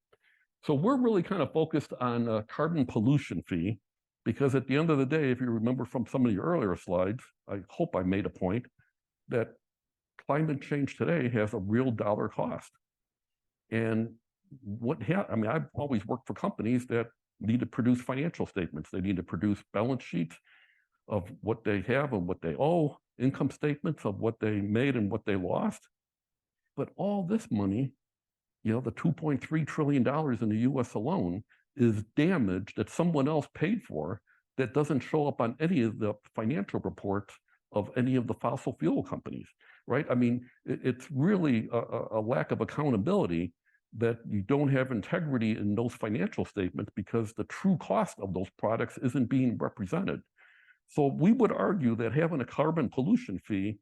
So we're really kind of focused on a carbon pollution fee, because at the end of the day, if you remember from some of the earlier slides, I hope I made a point that climate change today has a real dollar cost. And I've always worked for companies that need to produce financial statements. They need to produce balance sheets of what they have and what they owe, income statements of what they made and what they lost. But all this money, the $2.3 trillion in the US alone, is damage that someone else paid for that doesn't show up on any of the financial reports of any of the fossil fuel companies, right? I mean, it's really a lack of accountability that you don't have integrity in those financial statements because the true cost of those products isn't being represented. So we would argue that having a carbon pollution fee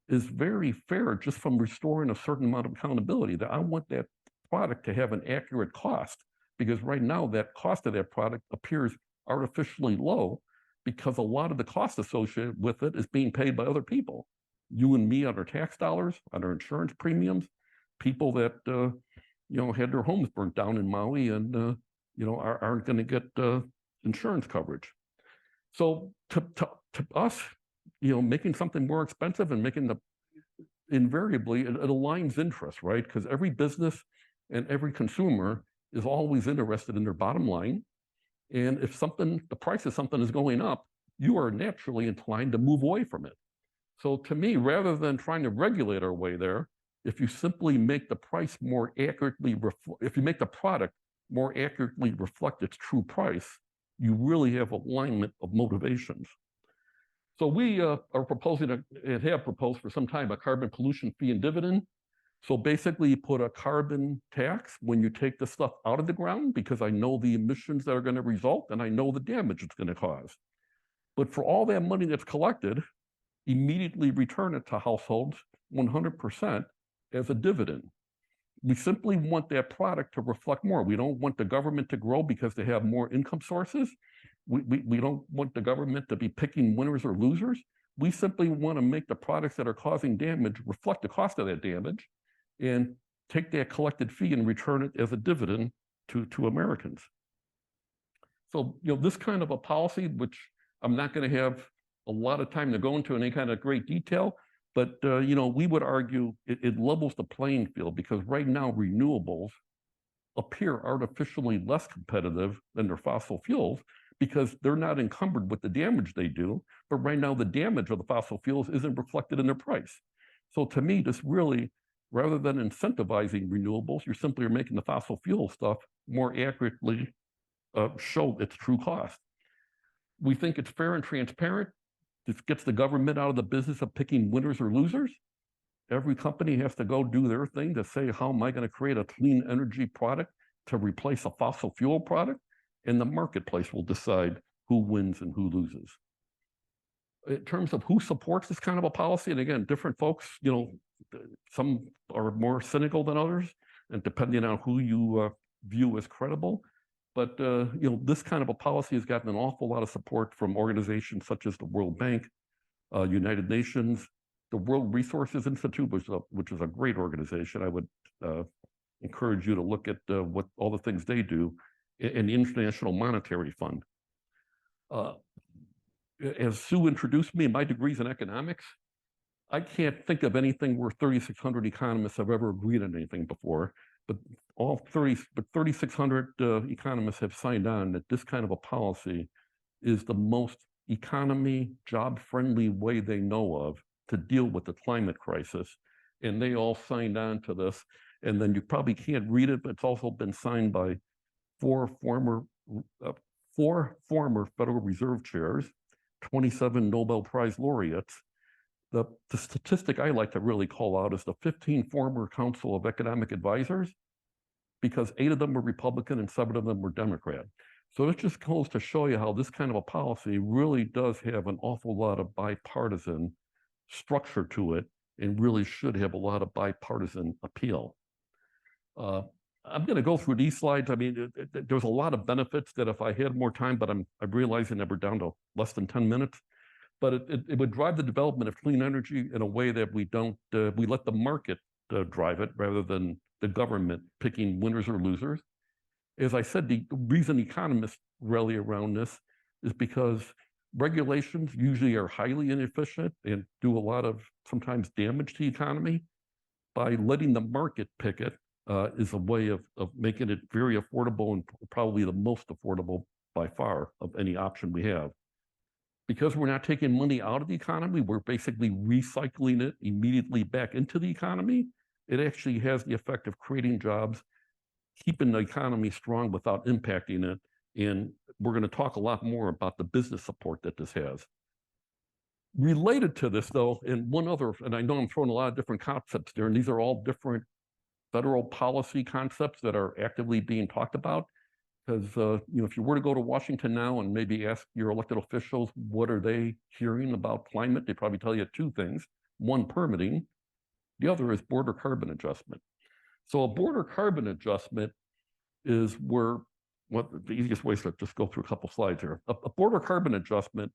is very fair just from restoring a certain amount of accountability, that I want that product to have an accurate cost, because right now that cost of that product appears artificially low because a lot of the cost associated with it is being paid by other people. You and me on our tax dollars, on our insurance premiums, people that had their homes burnt down in Maui and aren't going to get insurance coverage. So to us, making something more expensive and making invariably it aligns interests, right? Because every business and every consumer is always interested in their bottom line. And if the price of something is going up, you are naturally inclined to move away from it. So to me, rather than trying to regulate our way there, if you simply make the price more accurately, if you make the product more accurately reflect its true price, you really have alignment of motivations. So we are proposing and have proposed for some time a carbon pollution fee and dividend. So basically you put a carbon tax when you take the stuff out of the ground, because I know the emissions that are going to result and I know the damage it's going to cause. But for all that money that's collected, immediately return it to households 100% as a dividend. We simply want that product to reflect more. We don't want the government to grow because they have more income sources. We don't want the government to be picking winners or losers. We simply want to make the products that are causing damage reflect the cost of that damage and take that collected fee and return it as a dividend to Americans. So, this kind of a policy, which I'm not going to have a lot of time to go into any kind of great detail, but, we would argue it levels the playing field because right now renewables appear artificially less competitive than their fossil fuels because they're not encumbered with the damage they do. But right now, the damage of the fossil fuels isn't reflected in their price. So to me, this really, rather than incentivizing renewables, you're simply making the fossil fuel stuff more accurately show its true cost. We think it's fair and transparent. This gets the government out of the business of picking winners or losers. Every company has to go do their thing to say, how am I going to create a clean energy product to replace a fossil fuel product? And the marketplace will decide who wins and who loses. In terms of who supports this kind of a policy, and again, different folks, some are more cynical than others, and depending on who you view as credible. But this kind of a policy has gotten an awful lot of support from organizations such as the World Bank, United Nations, the World Resources Institute, which is a great organization. I would encourage you to look at what all the things they do, and the International Monetary Fund. As Sue introduced me, my degree's in economics. I can't think of anything where 3,600 economists have ever agreed on anything before, but 3,600 economists have signed on that this kind of a policy is the most economy, job-friendly way they know of to deal with the climate crisis. And they all signed on to this. And then you probably can't read it, but it's also been signed by four former Federal Reserve chairs, 27 Nobel Prize laureates. The statistic I like to really call out is the 15 former Council of Economic Advisors, because 8 of them were Republican and 7 of them were Democrat. So it just goes to show you how this kind of a policy really does have an awful lot of bipartisan structure to it and really should have a lot of bipartisan appeal. I'm going to go through these slides. I mean, there's a lot of benefits that if I had more time, but I'm realizing that we're down to less than 10 minutes. But it would drive the development of clean energy in a way that we don't, we let the market drive it rather than the government picking winners or losers. As I said, the reason economists rally around this is because regulations usually are highly inefficient and do a lot of sometimes damage to the economy. By letting the market pick it is a way of making it very affordable and probably the most affordable by far of any option we have. Because we're not taking money out of the economy, we're basically recycling it immediately back into the economy. It actually has the effect of creating jobs, keeping the economy strong without impacting it. And we're going to talk a lot more about the business support that this has. Related to this, though, and one other, and I know I'm throwing a lot of different concepts there, and these are all different federal policy concepts that are actively being talked about. Because if you were to go to Washington now and maybe ask your elected officials what are they hearing about climate, they probably tell you 2 things. One, permitting. The other is border carbon adjustment. So a border carbon adjustment is where, the easiest way is to just go through a couple slides here. A border carbon adjustment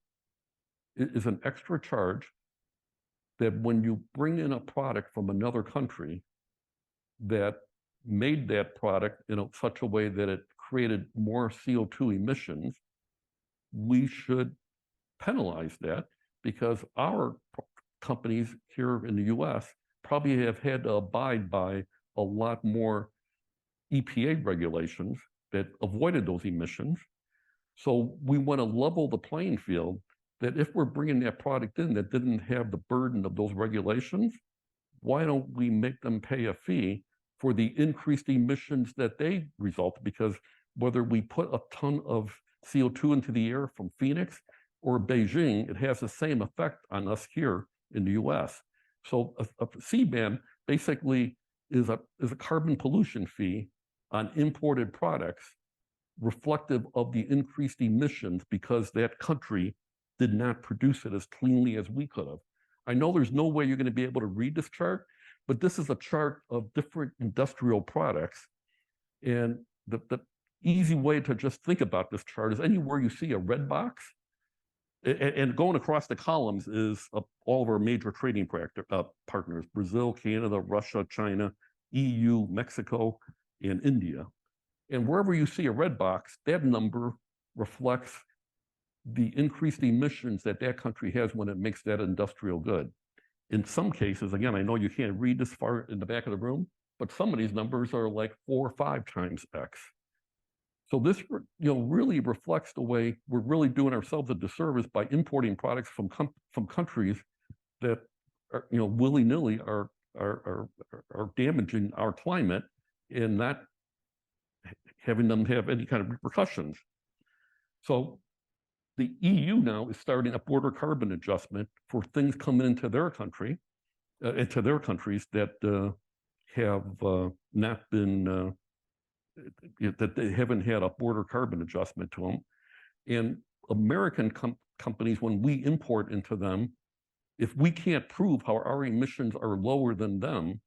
is an extra charge that when you bring in a product from another country that made that product in such a way that it created more CO2 emissions, we should penalize that because our companies here in the US probably have had to abide by a lot more EPA regulations that avoided those emissions. So we want to level the playing field that if we're bringing that product in that didn't have the burden of those regulations, why don't we make them pay a fee for the increased emissions that they result? Because whether we put a ton of CO2 into the air from Phoenix or Beijing, it has the same effect on us here in the US. So a CBAM basically is a carbon pollution fee on imported products reflective of the increased emissions because that country did not produce it as cleanly as we could have. I know there's no way you're going to be able to read this chart, but this is a chart of different industrial products. And the easy way to just think about this chart is anywhere you see a red box, and going across the columns is all of our major trading partners, Brazil, Canada, Russia, China, EU, Mexico, and India. And wherever you see a red box, that number reflects the increased emissions that that country has when it makes that industrial good. In some cases, again, I know you can't read this far in the back of the room, but some of these numbers are like 4 or 5 times X. So this, really reflects the way we're really doing ourselves a disservice by importing products from countries that are, willy-nilly are damaging our climate and not having them have any kind of repercussions. So the EU now is starting a border carbon adjustment for things coming into their country, into their countries that have not been, that they haven't had a border carbon adjustment to them. And American companies, when we import into them, if we can't prove how our emissions are lower than them,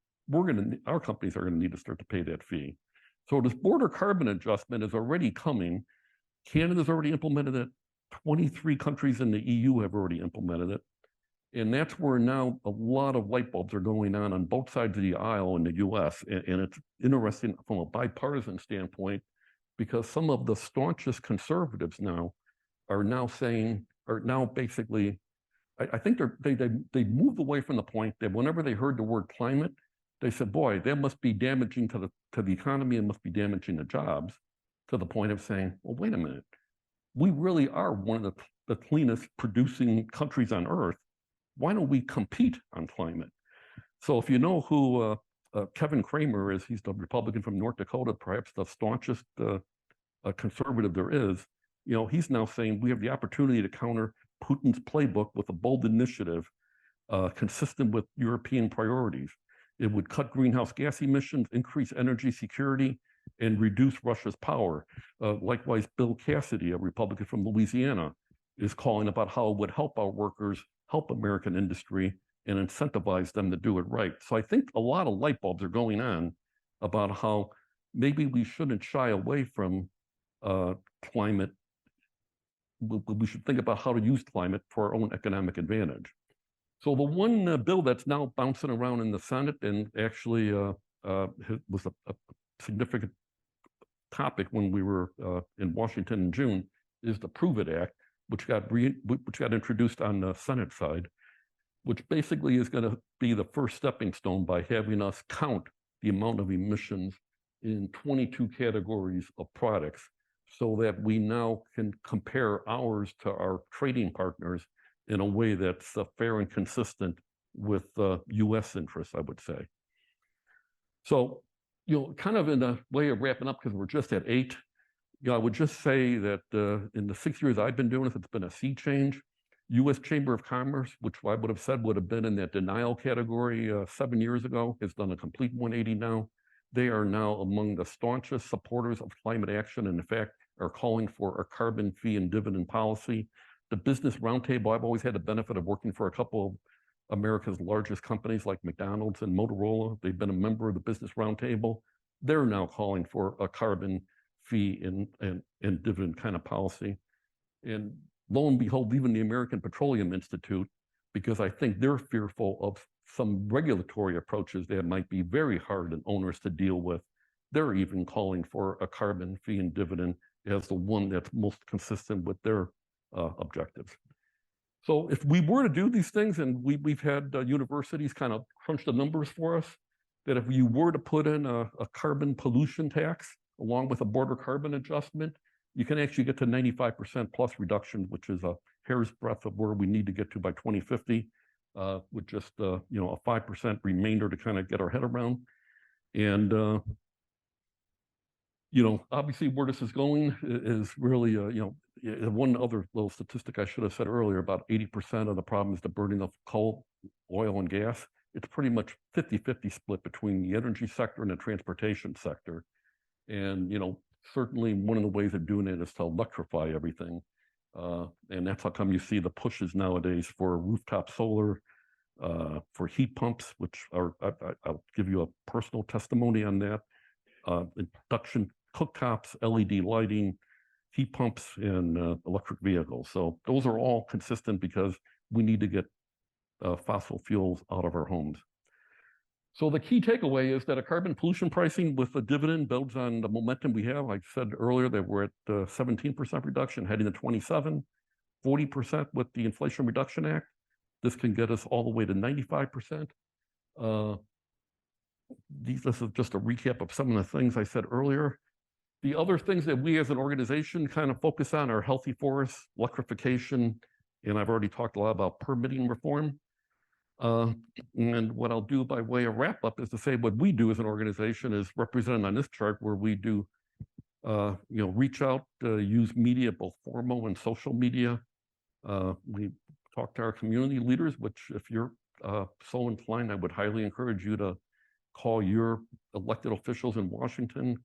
our companies are gonna need to start to pay that fee. So this border carbon adjustment is already coming. Canada's already implemented it. 23 countries in the EU have already implemented it. And that's where now a lot of light bulbs are going on both sides of the aisle in the US. And it's interesting from a bipartisan standpoint, because some of the staunchest conservatives now are now basically, I think they moved away from the point that whenever they heard the word climate, they said, boy, that must be damaging to the economy and must be damaging the jobs, to the point of saying, well, wait a minute. We really are one of the cleanest producing countries on earth. Why don't we compete on climate? So if you know who Kevin Cramer is, he's the Republican from North Dakota, perhaps the staunchest conservative there is. He's now saying we have the opportunity to counter Putin's playbook with a bold initiative consistent with European priorities. It would cut greenhouse gas emissions, increase energy security, and reduce Russia's power. Likewise, Bill Cassidy, a Republican from Louisiana, is calling about how it would help our workers, help American industry, and incentivize them to do it right. So I think a lot of light bulbs are going on about how maybe we shouldn't shy away from climate. We should think about how to use climate for our own economic advantage. So the one bill that's now bouncing around in the Senate and actually was a significant topic when we were in Washington in June is the Prove It Act, which got introduced on the Senate side, which basically is going to be the first stepping stone by having us count the amount of emissions in 22 categories of products so that we now can compare ours to our trading partners in a way that's fair and consistent with US interests, I would say. So, kind of in a way of wrapping up, because we're just at 8, I would just say that in the 6 years I've been doing this, it's been a sea change. US Chamber of Commerce, which I would have said would have been in that denial category 7 years ago, has done a complete 180 now. They are now among the staunchest supporters of climate action, and in fact, are calling for a carbon fee and dividend policy. The Business Roundtable, I've always had the benefit of working for a couple of America's largest companies like McDonald's and Motorola. They've been a member of the Business Roundtable. They're now calling for a carbon fee and dividend kind of policy. And lo and behold, even the American Petroleum Institute, because I think they're fearful of some regulatory approaches that might be very hard and onerous to deal with, they're even calling for a carbon fee and dividend as the one that's most consistent with their objectives. So if we were to do these things, and we've had universities kind of crunch the numbers for us, that if you were to put in a carbon pollution tax along with a border carbon adjustment, you can actually get to 95% plus reduction, which is a hair's breadth of where we need to get to by 2050, with just a 5% remainder to kind of get our head around. And obviously where this is going is really, one other little statistic I should have said earlier, about 80% of the problem is the burning of coal, oil, and gas. It's pretty much 50-50 split between the energy sector and the transportation sector. And, certainly one of the ways of doing it is to electrify everything. And that's how come you see the pushes nowadays for rooftop solar, for heat pumps, which are, I'll give you a personal testimony on that, induction cooktops, LED lighting, heat pumps, and electric vehicles. So those are all consistent because we need to get fossil fuels out of our homes. So the key takeaway is that a carbon pollution pricing with a dividend builds on the momentum we have. Like I said earlier, that we're at 17% reduction, heading to 27, 40% with the Inflation Reduction Act. This can get us all the way to 95%. This is just a recap of some of the things I said earlier. The other things that we as an organization kind of focus on are healthy forests, electrification, and I've already talked a lot about permitting reform. And what I'll do by way of wrap up is to say what we do as an organization is represented on this chart, where we do, reach out, use media, both formal and social media. We talk to our community leaders, which if you're so inclined, I would highly encourage you to call your elected officials in Washington.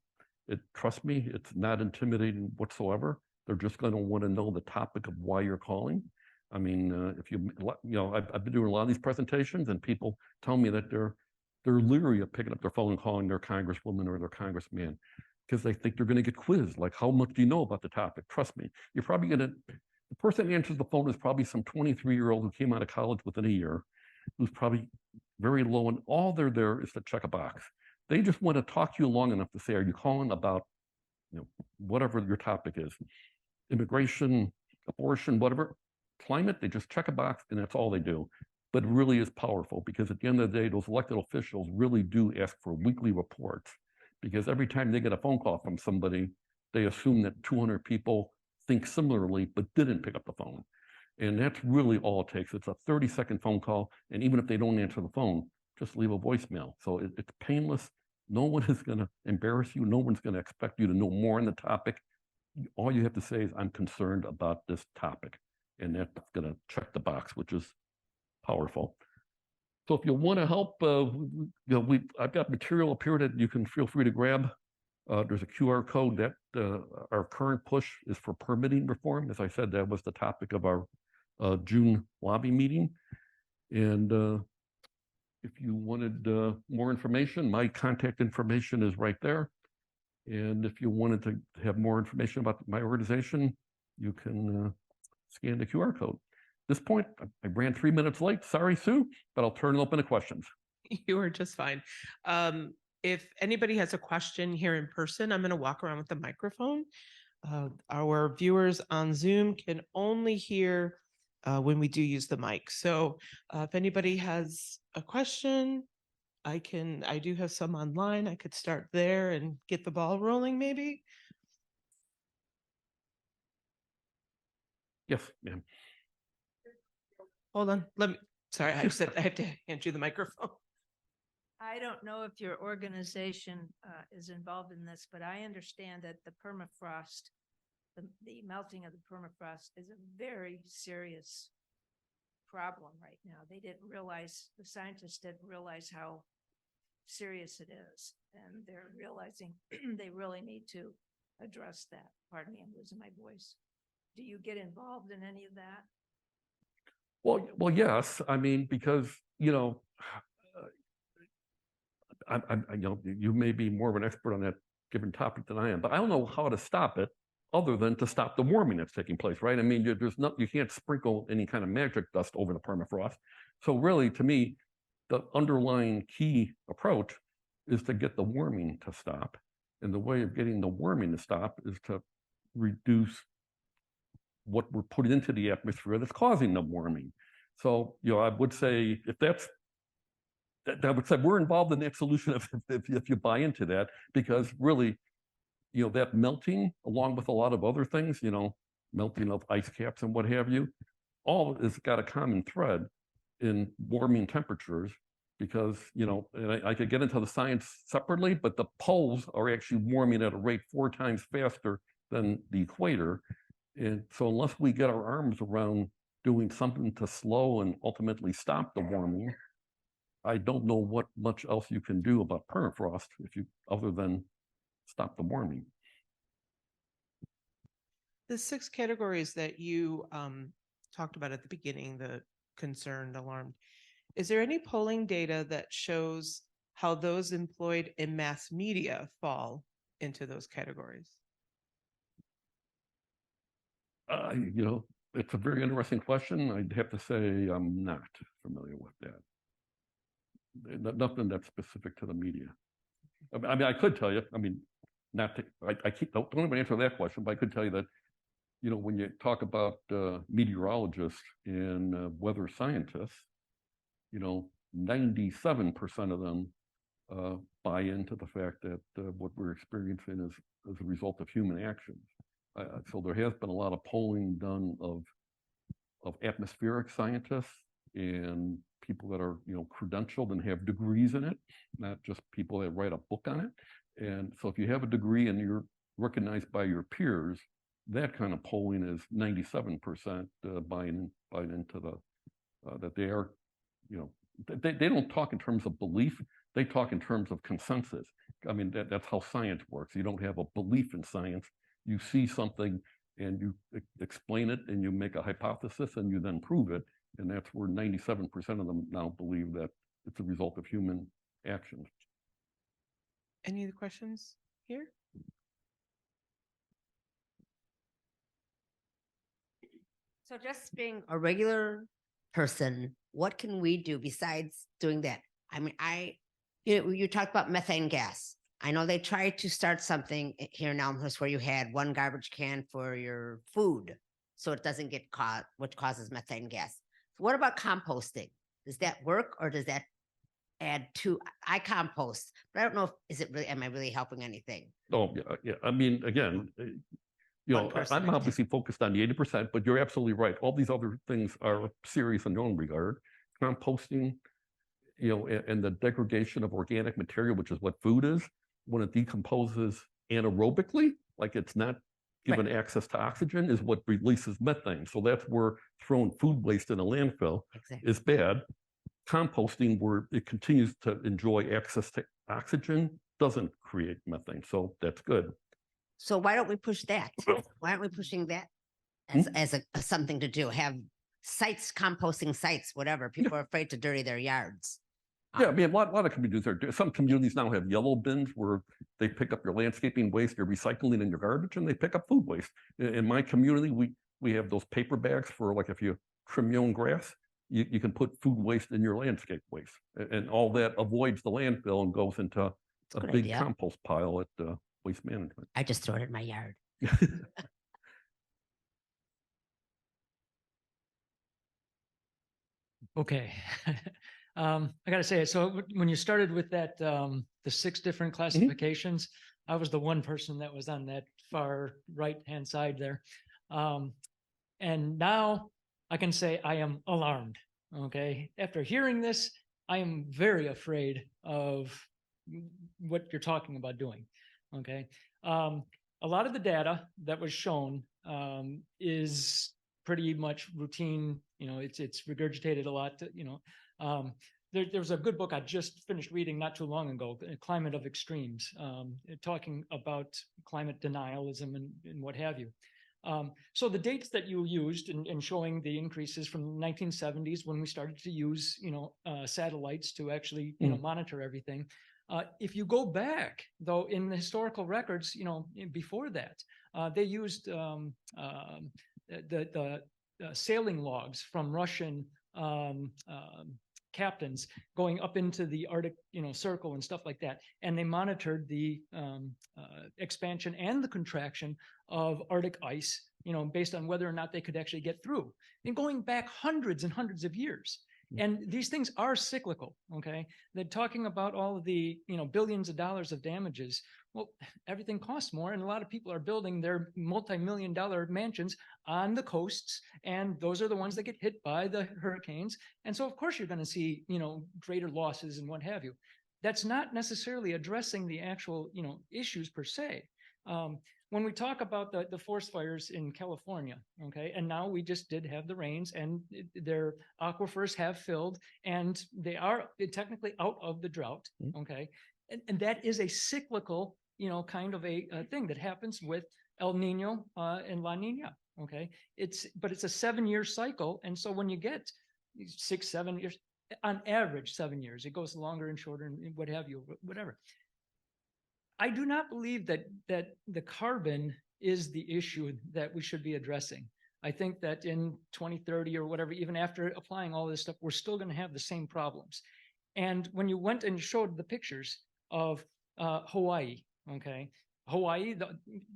Trust me, it's not intimidating whatsoever. They're just going to want to know the topic of why you're calling. I mean, I've been doing a lot of these presentations, and people tell me that they're leery of picking up their phone and calling their congresswoman or their congressman because they think they're going to get quizzed. Like, how much do you know about the topic? Trust me, you're probably going to. The person that answers the phone is probably some 23-year-old who came out of college within a year, who's probably very low, and all they're there is to check a box. They just want to talk to you long enough to say, are you calling about, whatever your topic is, immigration, abortion, whatever, climate? They just check a box and that's all they do. But it really is powerful, because at the end of the day, those elected officials really do ask for weekly reports, because every time they get a phone call from somebody, they assume that 200 people think similarly but didn't pick up the phone. And that's really all it takes. It's a 30-second phone call, and even if they don't answer the phone, just leave a voicemail. So it's painless. No one is going to embarrass you. No one's going to expect you to know more on the topic. All you have to say is, I'm concerned about this topic. And that's going to check the box, which is powerful. So if you want to help, I've got material up here that you can feel free to grab. There's a QR code that our current push is for permitting reform. As I said, that was the topic of our June lobby meeting. And if you wanted more information, my contact information is right there. And if you wanted to have more information about my organization, you can scan the QR code. At this point, I ran 3 minutes late. Sorry, Sue, but I'll turn it open to questions. You are just fine. If anybody has a question here in person, I'm going to walk around with the microphone. Our viewers on Zoom can only hear when we do use the mic. So if anybody has a question, I do have some online. I could start there and get the ball rolling, maybe. Yes, ma'am. Hold on. Sorry, I said I have to hand you the microphone. I don't know if your organization is involved in this, but I understand that the permafrost, the melting of the permafrost, is a very serious problem right now. The scientists didn't realize how serious it is, and they're realizing they really need to address that. Pardon me, I'm losing my voice. Do you get involved in any of that? Well, yes. I mean, because you may be more of an expert on that given topic than I am, but I don't know how to stop it other than to stop the warming that's taking place, right? I mean, you can't sprinkle any kind of magic dust over the permafrost. So really, to me, the underlying key approach is to get the warming to stop. And the way of getting the warming to stop is to reduce what we're putting into the atmosphere that's causing the warming. So, I would say I would say we're involved in that solution if you buy into that, because really, that melting, along with a lot of other things, melting of ice caps and what have you, all has got a common thread in warming temperatures, because, and I could get into the science separately, but the poles are actually warming at a rate 4 times faster than the equator. And so unless we get our arms around doing something to slow and ultimately stop the warming, I don't know what much else you can do about permafrost other than stop the warming. The 6 categories that you talked about at the beginning, the concerned, alarmed, is there any polling data that shows how those employed in mass media fall into those categories? It's a very interesting question. I'd have to say I'm not familiar with that. nothing that's specific to the media. I mean, I could tell you, I mean, not to, I keep, don't even answer that question, but I could tell you that, you know, when you talk about meteorologists and weather scientists, you know, 97% of them buy into the fact that what we're experiencing is as a result of human actions. So there has been a lot of polling done of atmospheric scientists and people that are, you know, credentialed and have degrees in it, not just people that write a book on it. And so if you have a degree and you're recognized by your peers, that kind of polling is 97% buying into the that they are, you know, they don't talk in terms of belief, they talk in terms of consensus. I mean, that's how science works. You don't have a belief in science. You see something and you explain it and you make a hypothesis and you then prove it. And that's where 97% of them now believe that it's a result of human actions. Any other questions here? So just being a regular person, what can we do besides doing that? I mean, you talked about methane gas. I know they tried to start something here in Elmhurst where you had one garbage can for your food, so it doesn't get caught, which causes methane gas. What about composting? Does that work, or does that add to? I compost, but I don't know if is it really. Am I really helping anything? Oh, yeah. I mean, again, you know, I'm obviously focused on the 80%, but you're absolutely right. All these other things are serious in their own regard. Composting, you know, and the degradation of organic material, which is what food is, when it decomposes anaerobically, like it's not given access to oxygen, is what releases methane. So that's where throwing food waste in a landfill is bad. Composting, where it continues to enjoy access to oxygen, doesn't create methane. So that's good. So why don't we push that? Why aren't we pushing that as a something to do? Have sites, composting sites, whatever. People are afraid to dirty their yards. Yeah, I mean, a lot of communities are. Some communities now have yellow bins where they pick up your landscaping waste, your recycling, and your garbage, and they pick up food waste. In my community, we have those paper bags for, like, if you trim your own grass, you can put food waste in your landscape waste, and all that avoids the landfill and goes into a big compost pile at Waste Management. I just throw it in my yard. Okay. I gotta say, so when you started with that, the 6 different classifications, I was the one person that was on that far right-hand side there. And now I can say I am alarmed, okay? After hearing this, I am very afraid of what you're talking about doing, okay? A lot of the data that was shown is pretty much routine, you know, it's regurgitated a lot, you know. There was a good book I just finished reading not too long ago, Climate of Extremes, talking about climate denialism and what have you. So the dates that you used in showing the increases from the 1970s, when we started to use, you know, satellites to actually, you know, monitor everything. If you go back, though, in the historical records, you know, before that, they used the sailing logs from Russian captains going up into the Arctic, you know, Circle and stuff like that, and they monitored the expansion and the contraction of Arctic ice, you know, based on whether or not they could actually get through. And going back hundreds and hundreds of years. And these things are cyclical, okay? They're talking about all of the, you know, billions of dollars of damages. Well, everything costs more, and a lot of people are building their multi-million-dollar mansions on the coasts, and those are the ones that get hit by the hurricanes. And so, of course, you're going to see, you know, greater losses and what have you. That's not necessarily addressing the actual, you know, issues per se. When we talk about the forest fires in California, okay, and now we just did have the rains, and their aquifers have filled, and they are technically out of the drought, okay, and that is a cyclical, you know, kind of a thing that happens with El Nino and La Nina, okay. But it's a 7-year cycle, and so when you get 6, 7 years, on average 7 years, it goes longer and shorter and what have you, whatever. I do not believe that the carbon is the issue that we should be addressing. I think that in 2030 or whatever, even after applying all this stuff, we're still going to have the same problems. And when you went and showed the pictures of Hawaii, okay, Hawaii,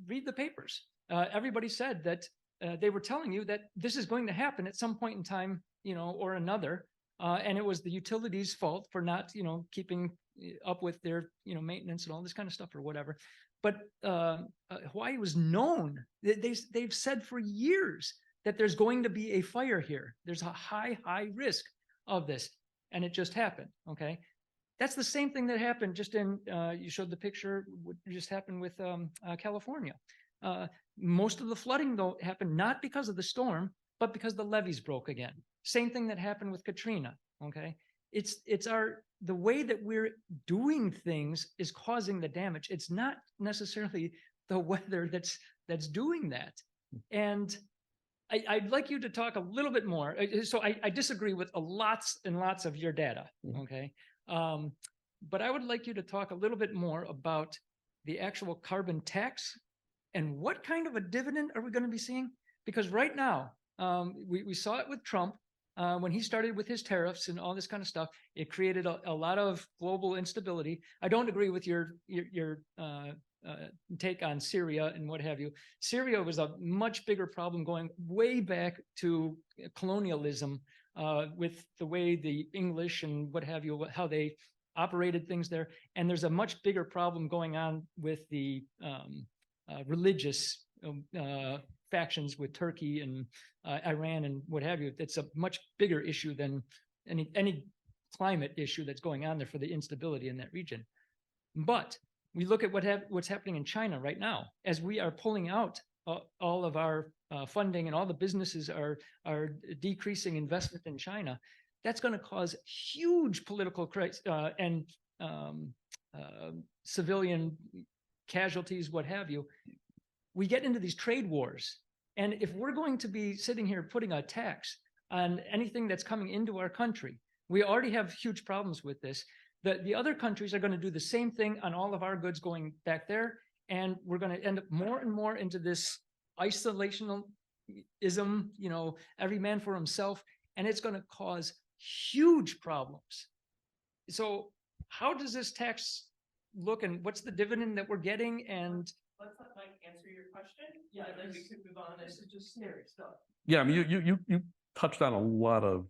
read the papers. Everybody said that they were telling you that this is going to happen at some point in time, or another. And it was the utilities' fault for not, keeping up with their, maintenance and all this kind of stuff or whatever. But Hawaii was known. They've said for years that there's going to be a fire here. There's a high risk of this. And it just happened. Okay. That's the same thing that happened just in, you showed the picture, what just happened with California. Most of the flooding, though, happened not because of the storm, but because the levees broke again. Same thing that happened with Katrina. Okay. It's the way that we're doing things is causing the damage. It's not necessarily the weather that's doing that. And I'd like you to talk a little bit more. So I disagree with lots and lots of your data. Okay. But I would like you to talk a little bit more about the actual carbon tax and what kind of a dividend are we going to be seeing? Because right now, we saw it with Trump when he started with his tariffs and all this kind of stuff. It created a lot of global instability. I don't agree with your take on Syria and what have you. Syria was a much bigger problem going way back to colonialism with the way the English and what have you, how they operated things there. And there's a much bigger problem going on with the religious factions with Turkey and Iran and what have you. It's a much bigger issue than any climate issue that's going on there for the instability in that region. But we look at what's happening in China right now as we are pulling out all of our funding and all the businesses are decreasing investment in China. That's going to cause huge political crisis and civilian casualties, what have you. We get into these trade wars. And if we're going to be sitting here putting a tax on anything that's coming into our country, we already have huge problems with this. The other countries are going to do the same thing on all of our goods going back there. And we're going to end up more and more into this isolationism, every man for himself. And it's going to cause huge problems. So how does this tax look and what's the dividend that we're getting? And let's let Mike answer your question. Yeah, and then we can move on. This is just scary stuff. Yeah, I mean, you touched on a lot of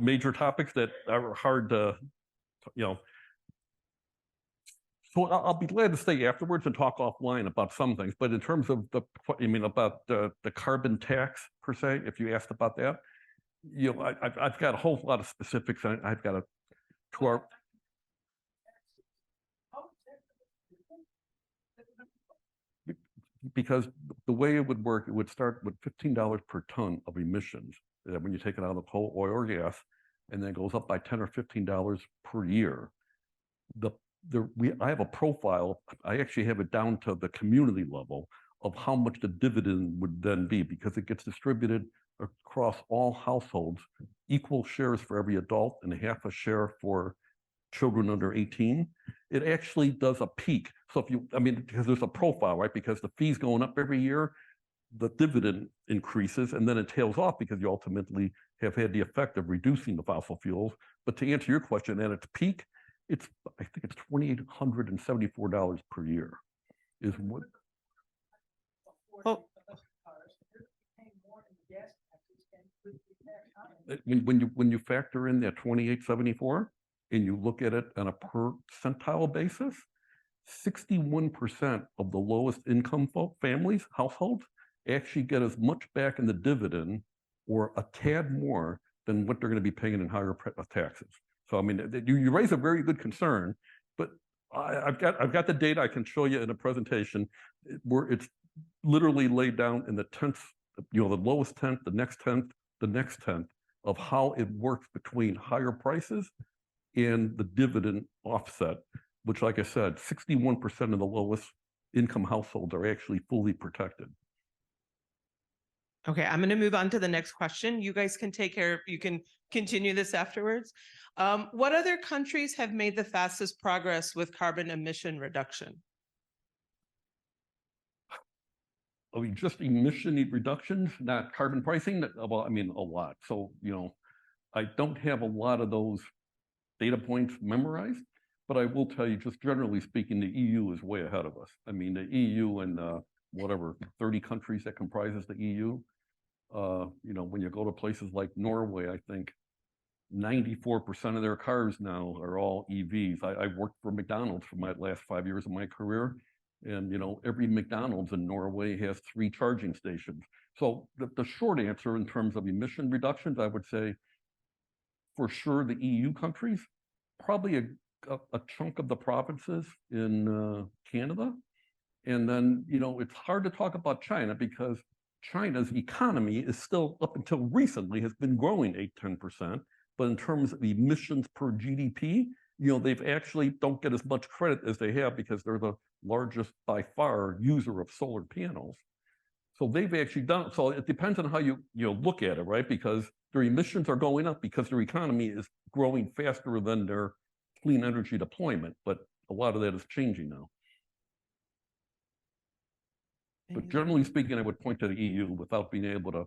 major topics that are hard to, So I'll be glad to stay afterwards and talk offline about some things. But in terms of about the carbon tax per se, if you asked about that, I've got a whole lot of specifics. I've got to our. Because the way it would work, it would start with $15 per ton of emissions when you take it out of coal, oil, or gas, and then it goes up by $10 or $15 per year. I have a profile. I actually have it down to the community level of how much the dividend would then be, because it gets distributed across all households, equal shares for every adult and half a share for children under 18. It actually does a peak. So because there's a profile, right? Because the fee's going up every year, the dividend increases, and then it tails off because you ultimately have had the effect of reducing the fossil fuels. But to answer your question, at its peak, I think it's $2,874 per year is what. Well, when you factor in that 2874 and you look at it on a per centile basis, 61% of the lowest income families, households, actually get as much back in the dividend or a tad more than what they're going to be paying in higher taxes. So, I mean, you raise a very good concern, but I've got the data I can show you in a presentation where it's literally laid down in the tenth, the lowest tenth, the next tenth, the next tenth of how it works between higher prices and the dividend offset, which, like I said, 61% of the lowest income households are actually fully protected. Okay, I'm going to move on to the next question. You guys can you can continue this afterwards. What other countries have made the fastest progress with carbon emission reduction? I mean, just emission reductions, not carbon pricing. Well, I mean, a lot. So, I don't have a lot of those data points memorized. But I will tell you, just generally speaking, the EU is way ahead of us. I mean, the EU and whatever 30 countries that comprises the EU. When you go to places like Norway, I think 94% of their cars now are all EVs. I worked for McDonald's for my last 5 years of my career. And, every McDonald's in Norway has 3 charging stations. So the short answer in terms of emission reductions, I would say, for sure, the EU countries, probably a chunk of the provinces in Canada. And then, it's hard to talk about China because China's economy is still, up until recently, has been growing 8-10%. But in terms of emissions per GDP, they've actually don't get as much credit as they have because they're the largest by far user of solar panels. So they've actually done, so it depends on how you look at it, right? Because their emissions are going up because their economy is growing faster than their clean energy deployment. But a lot of that is changing now. But generally speaking, I would point to the EU without being able to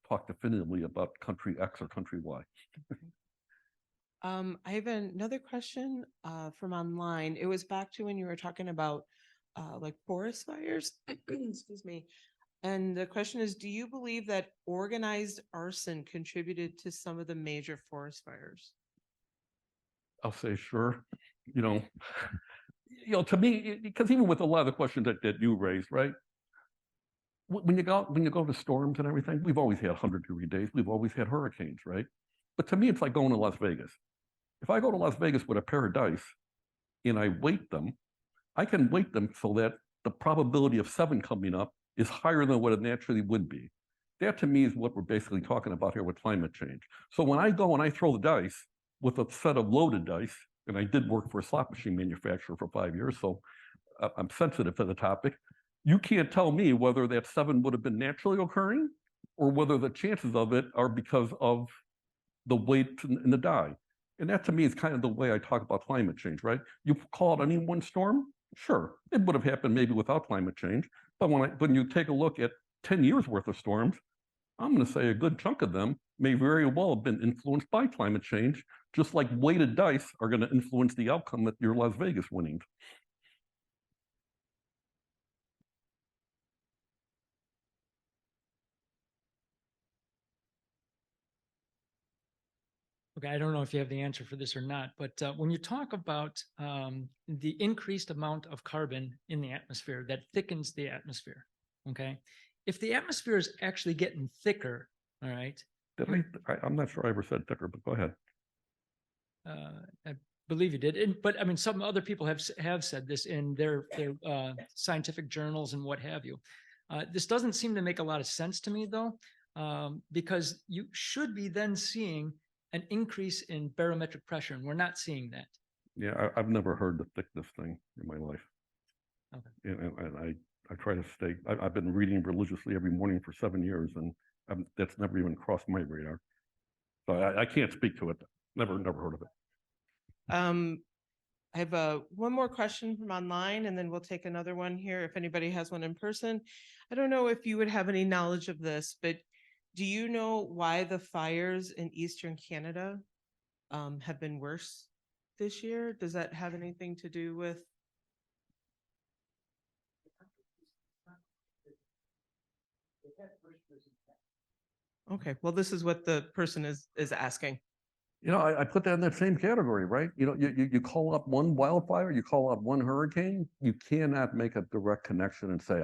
talk definitively about country X or country Y. I have another question from online. It was back to when you were talking about like forest fires. Excuse me. And the question is, do you believe that organized arson contributed to some of the major forest fires? I'll say sure. To me, because even with a lot of the questions that you raised, right? When you go to storms and everything, we've always had 100-degree days. We've always had hurricanes, right? But to me, it's like going to Las Vegas. If I go to Las Vegas with a pair of dice and I weight them, I can weight them so that the probability of 7 coming up is higher than what it naturally would be. That to me is what we're basically talking about here with climate change. So when I go and I throw the dice with a set of loaded dice, and I did work for a slot machine manufacturer for 5 years, so I'm sensitive to the topic. You can't tell me whether that 7 would have been naturally occurring or whether the chances of it are because of the weight in the die. And that to me is kind of the way I talk about climate change, right? You call it any one storm, sure, it would have happened maybe without climate change. But when you take a look at 10 years worth of storms, I'm going to say a good chunk of them may very well have been influenced by climate change, just like weighted dice are going to influence the outcome at your Las Vegas winnings. Okay, I don't know if you have the answer for this or not, but when you talk about the increased amount of carbon in the atmosphere that thickens the atmosphere, okay? If the atmosphere is actually getting thicker, all right? I'm not sure I ever said thicker, but go ahead. I believe you did, but I mean, some other people have said this in their scientific journals and what have you. This doesn't seem to make a lot of sense to me though, because you should be then seeing an increase in barometric pressure, and we're not seeing that. Yeah, I've never heard the thickness thing in my life. Okay. And I try to stay, I've been reading religiously every morning for 7 years, and that's never even crossed my radar. So I can't speak to it. Never heard of it. I have one more question from online, and then we'll take another one here if anybody has one in person. I don't know if you would have any knowledge of this, but do you know why the fires in Eastern Canada have been worse this year? Does that have anything to do with? Okay, well, this is what the person is asking. I put that in that same category, right? You call up one wildfire, you call up one hurricane, you cannot make a direct connection and say,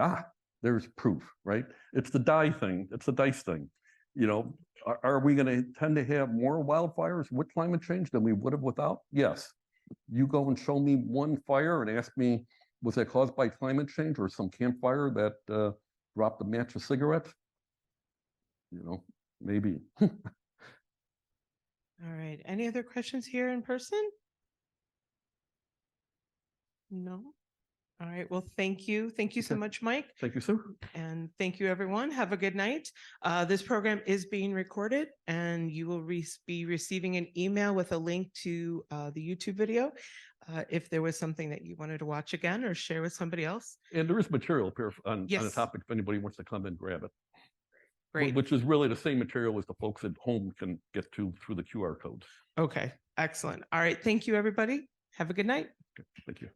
there's proof, right? It's the die thing, it's the dice thing. Are we going to tend to have more wildfires with climate change than we would have without? Yes. You go and show me one fire and ask me, was that caused by climate change or some campfire that dropped a match of cigarettes? Maybe. All right. Any other questions here in person? No. All right. Well, thank you. Thank you so much, Mike. Thank you, sir. And thank you, everyone. Have a good night. This program is being recorded, and you will be receiving an email with a link to the YouTube video if there was something that you wanted to watch again or share with somebody else. And there is material here on the Yes. topic if anybody wants to come and grab it. Great. Which is really the same material as the folks at home can get to through the QR codes. Okay. Excellent. All right. Thank you, everybody. Have a good night. Thank you.